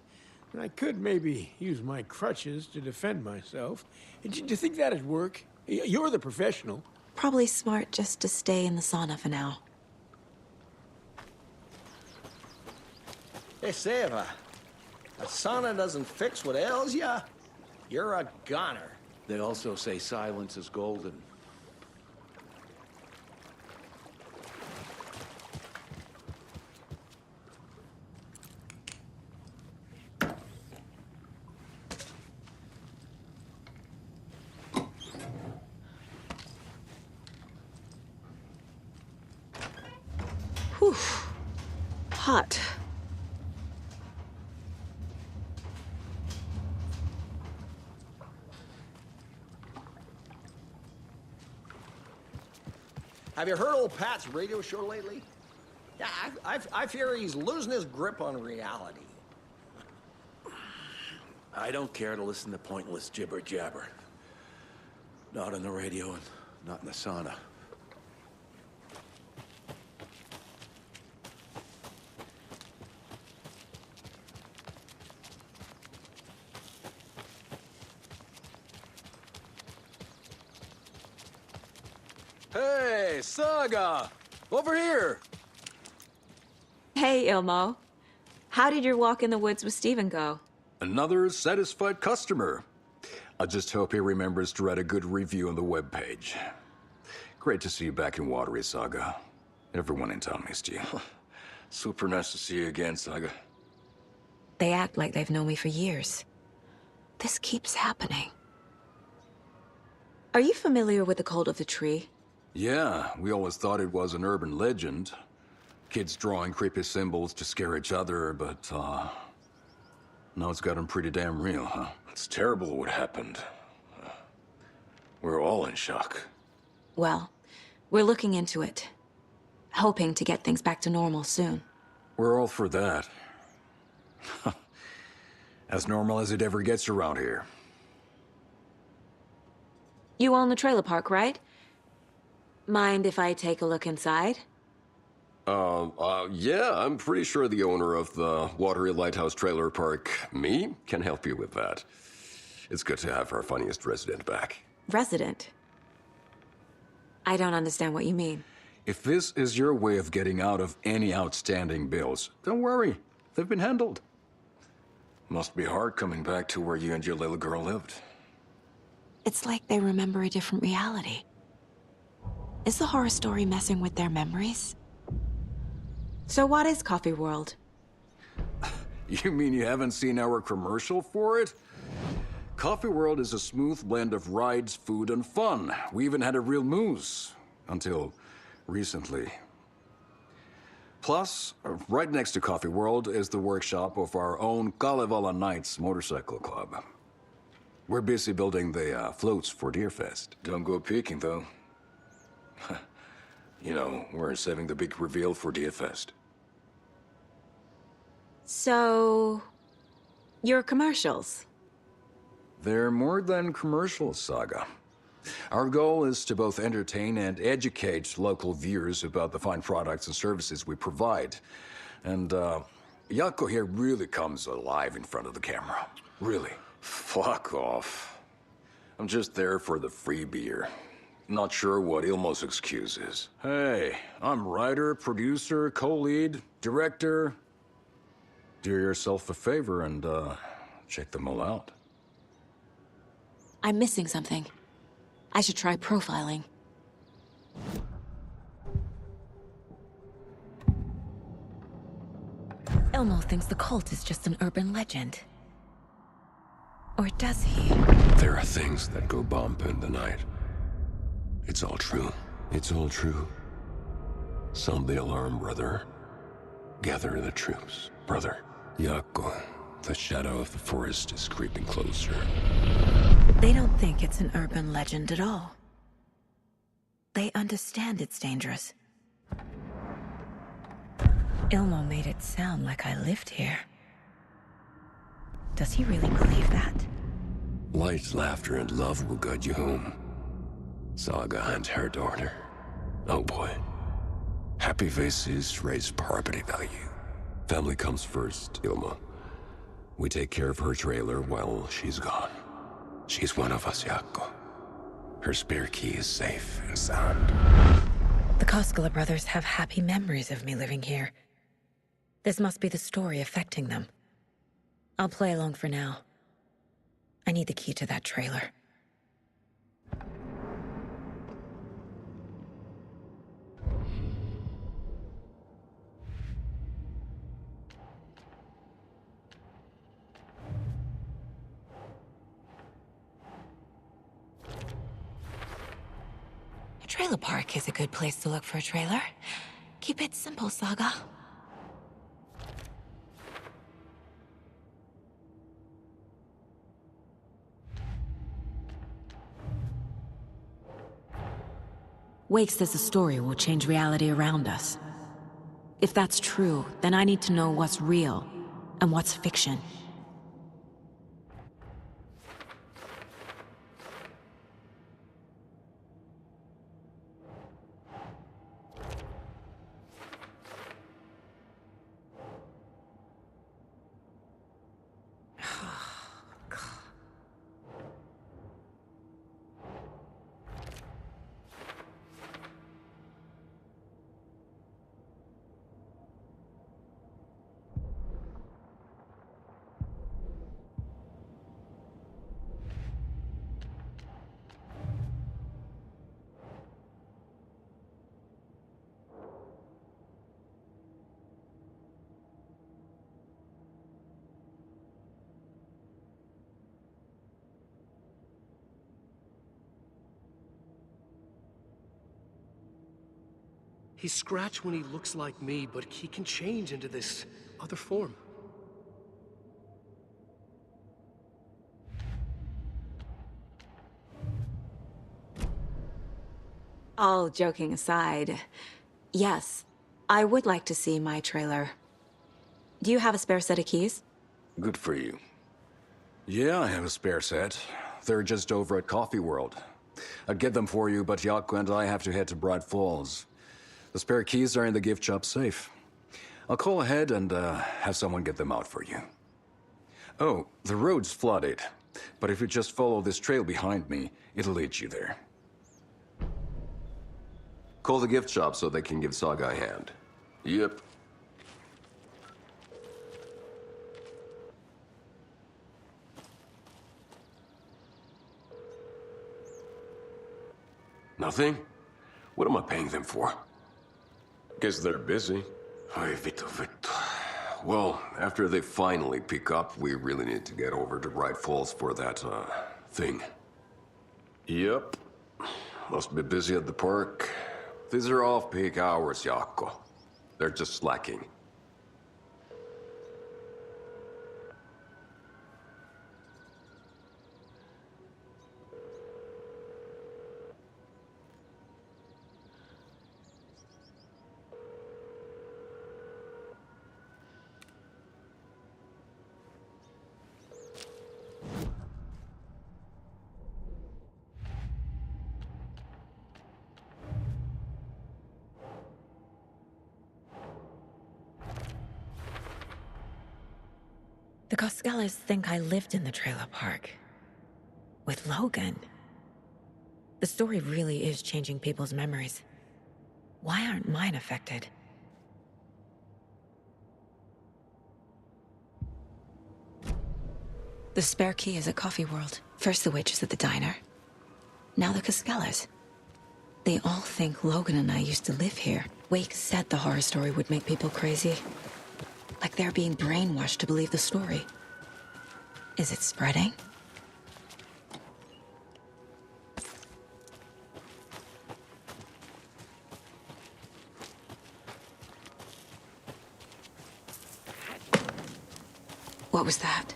I could maybe use my crutches to defend myself. Do you think that'd work? You're the professional. Probably smart just to stay in the sauna for now. Hey, Seva, a sauna doesn't fix what ails ya. You're a goner. They also say silence is golden. Whew. Hot. Have you heard old Pat's radio show lately? Yeah, I fear he's losing his grip on reality. I don't care to listen to pointless jibber-jabber. Not on the radio and not in the sauna. Hey, Saga! Over here! Hey, Ilmo. How did your walk in the woods with Steven go? Another satisfied customer. I just hope he remembers to write a good review on the webpage. Great to see you back in Watery, Saga. Everyone in town missed you. Super nice to see you again, Saga. They act like they've known me for years. This keeps happening. Are you familiar with the cult of the tree? Yeah, we always thought it was an urban legend. Kids drawing creepy symbols to scare each other, but, now it's gotten pretty damn real, huh? It's terrible what happened. We're all in shock. Well, we're looking into it. Hoping to get things back to normal soon. We're all for that. As normal as it ever gets around here. You own the trailer park, right? Mind if I take a look inside? Yeah, I'm pretty sure the owner of the Watery Lighthouse Trailer Park, me, can help you with that. It's good to have our funniest resident back. Resident? I don't understand what you mean. If this is your way of getting out of any outstanding bills, don't worry. They've been handled. Must be hard coming back to where you and your little girl lived. It's like they remember a different reality. Is the horror story messing with their memories? So what is Coffee World? You mean you haven't seen our commercial for it? Coffee World is a smooth blend of rides, food, and fun. We even had a real moose. Until recently. Plus, right next to Coffee World is the workshop of our own Kalevala Knights Motorcycle Club. We're busy building the floats for Deerfest. Don't go peeking, though. You know, we're saving the big reveal for Deerfest. So... your commercials? They're more than commercials, Saga. Our goal is to both entertain and educate local viewers about the fine products and services we provide. And, Jaakko here really comes alive in front of the camera. Really. Fuck off. I'm just there for the free beer. Not sure what Ilmo's excuse is. Hey, I'm writer, producer, co-lead, director. Do yourself a favor and, check them all out. I'm missing something. I should try profiling. Ilmo thinks the cult is just an urban legend. Or does he? There are things that go bump in the night. It's all true. It's all true. Sound the alarm, brother. Gather the troops, brother. Jaakko, the shadow of the forest is creeping closer. They don't think it's an urban legend at all. They understand it's dangerous. Ilmo made it sound like I lived here. Does he really believe that? Light, laughter, and love will guide you home. Saga and her daughter. Oh boy. Happy faces raise property value. Family comes first, Ilmo. We take care of her trailer while she's gone. She's one of us, Jaakko. Her spare key is safe and sound. The Koskela brothers have happy memories of me living here. This must be the story affecting them. I'll play along for now. I need the key to that trailer. A trailer park is a good place to look for a trailer. Keep it simple, Saga. Wake says the story will change reality around us. If that's true, then I need to know what's real and what's fiction. He's Scratch when he looks like me, but he can change into this other form. All joking aside, yes, I would like to see my trailer. Do you have a spare set of keys? Good for you. Yeah, I have a spare set. They're just over at Coffee World. I'd get them for you, but Jaakko and I have to head to Bright Falls. The spare keys are in the gift shop safe. I'll call ahead and have someone get them out for you. Oh, the road's flooded, but if you just follow this trail behind me, it'll lead you there. Call the gift shop so they can give Saga a hand. Yep. Nothing? What am I paying them for? Guess they're busy. Ay, vittu. Well, after they finally pick up, we really need to get over to Bright Falls for that, thing. Yep. Must be busy at the park. These are off-peak hours, Jaakko. They're just slacking. The Koskelas think I lived in the trailer park. With Logan. The story really is changing people's memories. Why aren't mine affected? The spare key is at Coffee World. First the witches at the diner. Now the Koskelas. They all think Logan and I used to live here. Wake said the horror story would make people crazy. Like they're being brainwashed to believe the story. Is it spreading? What was that?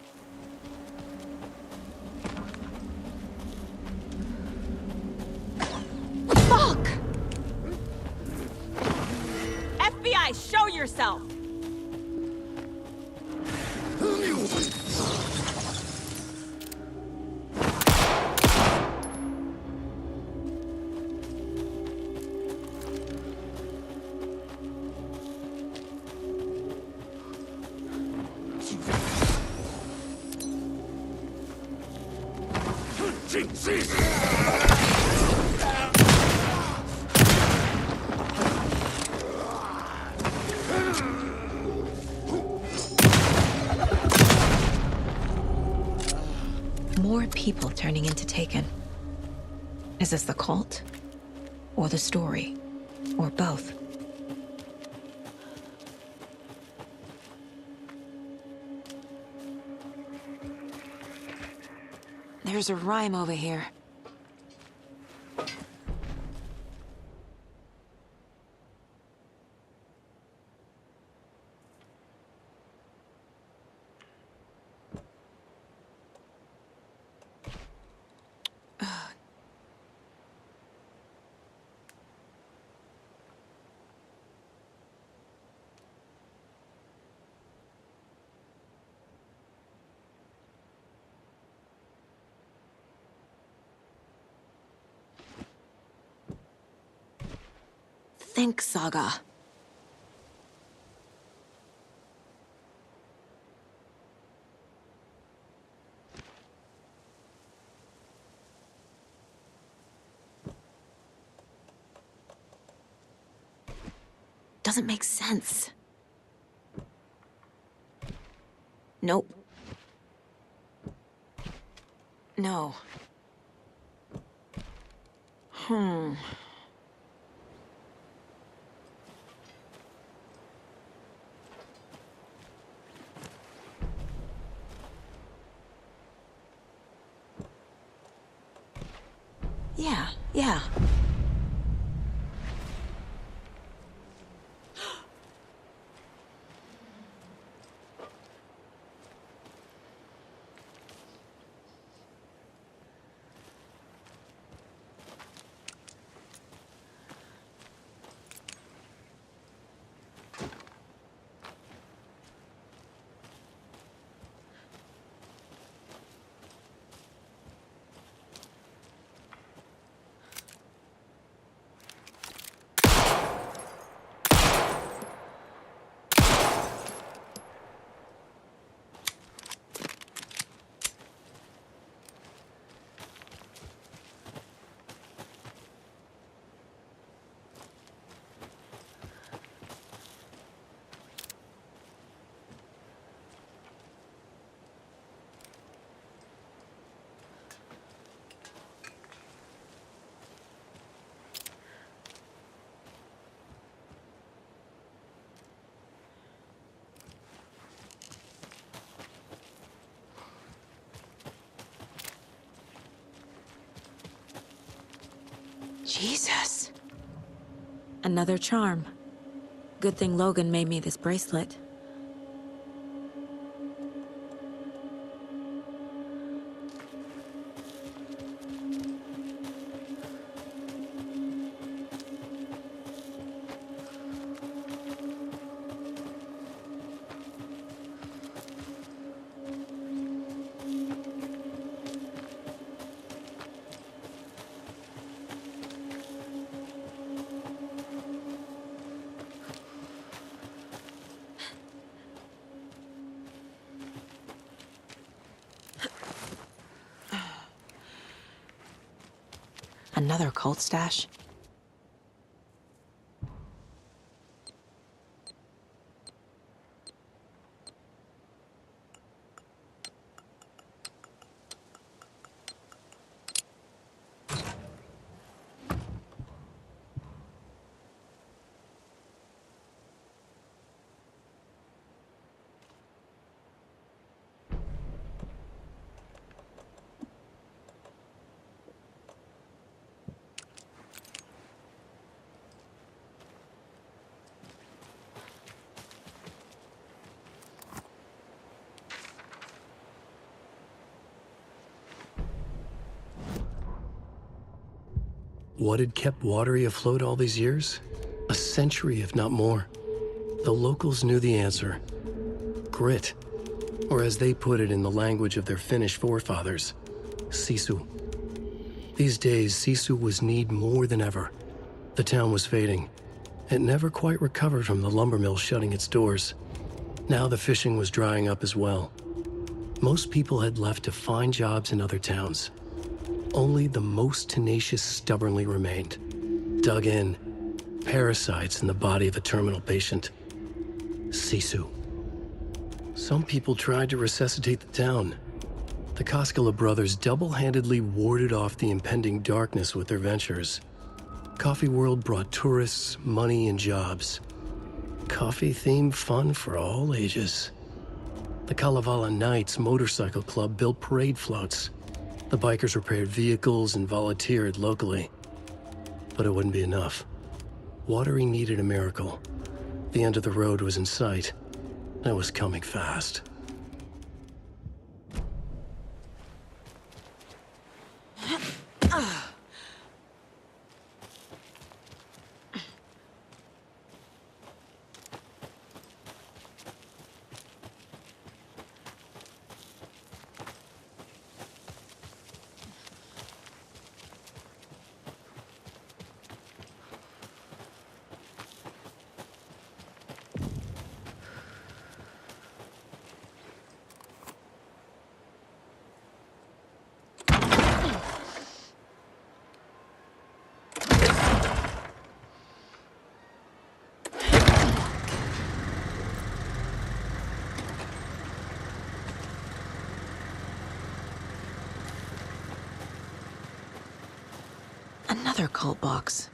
Fuck! FBI, show yourself! More people turning into Taken. Is this the cult? Or the story? Or both? There's a rhyme over here. think, Saga. Doesn't make sense. Nope. No. Yeah. Jesus. Another charm. Good thing Logan made me this bracelet. Another cult stash? What had kept Watery afloat all these years? A century, if not more. The locals knew the answer. Grit. Or as they put it in the language of their Finnish forefathers, sisu. These days, sisu was needed more than ever. The town was fading. It never quite recovered from the lumber mill shutting its doors. Now the fishing was drying up as well. Most people had left to find jobs in other towns. Only the most tenacious stubbornly remained. Dug in. Parasites in the body of a terminal patient. Sisu. Some people tried to resuscitate the town. The Koskela brothers double-handedly warded off the impending darkness with their ventures. Coffee World brought tourists, money, and jobs. Coffee-themed fun for all ages. The Kalevala Knights Motorcycle Club built parade floats. The bikers repaired vehicles and volunteered locally. But it wouldn't be enough. Watery needed a miracle. The end of the road was in sight, and it was coming fast. Another cult box.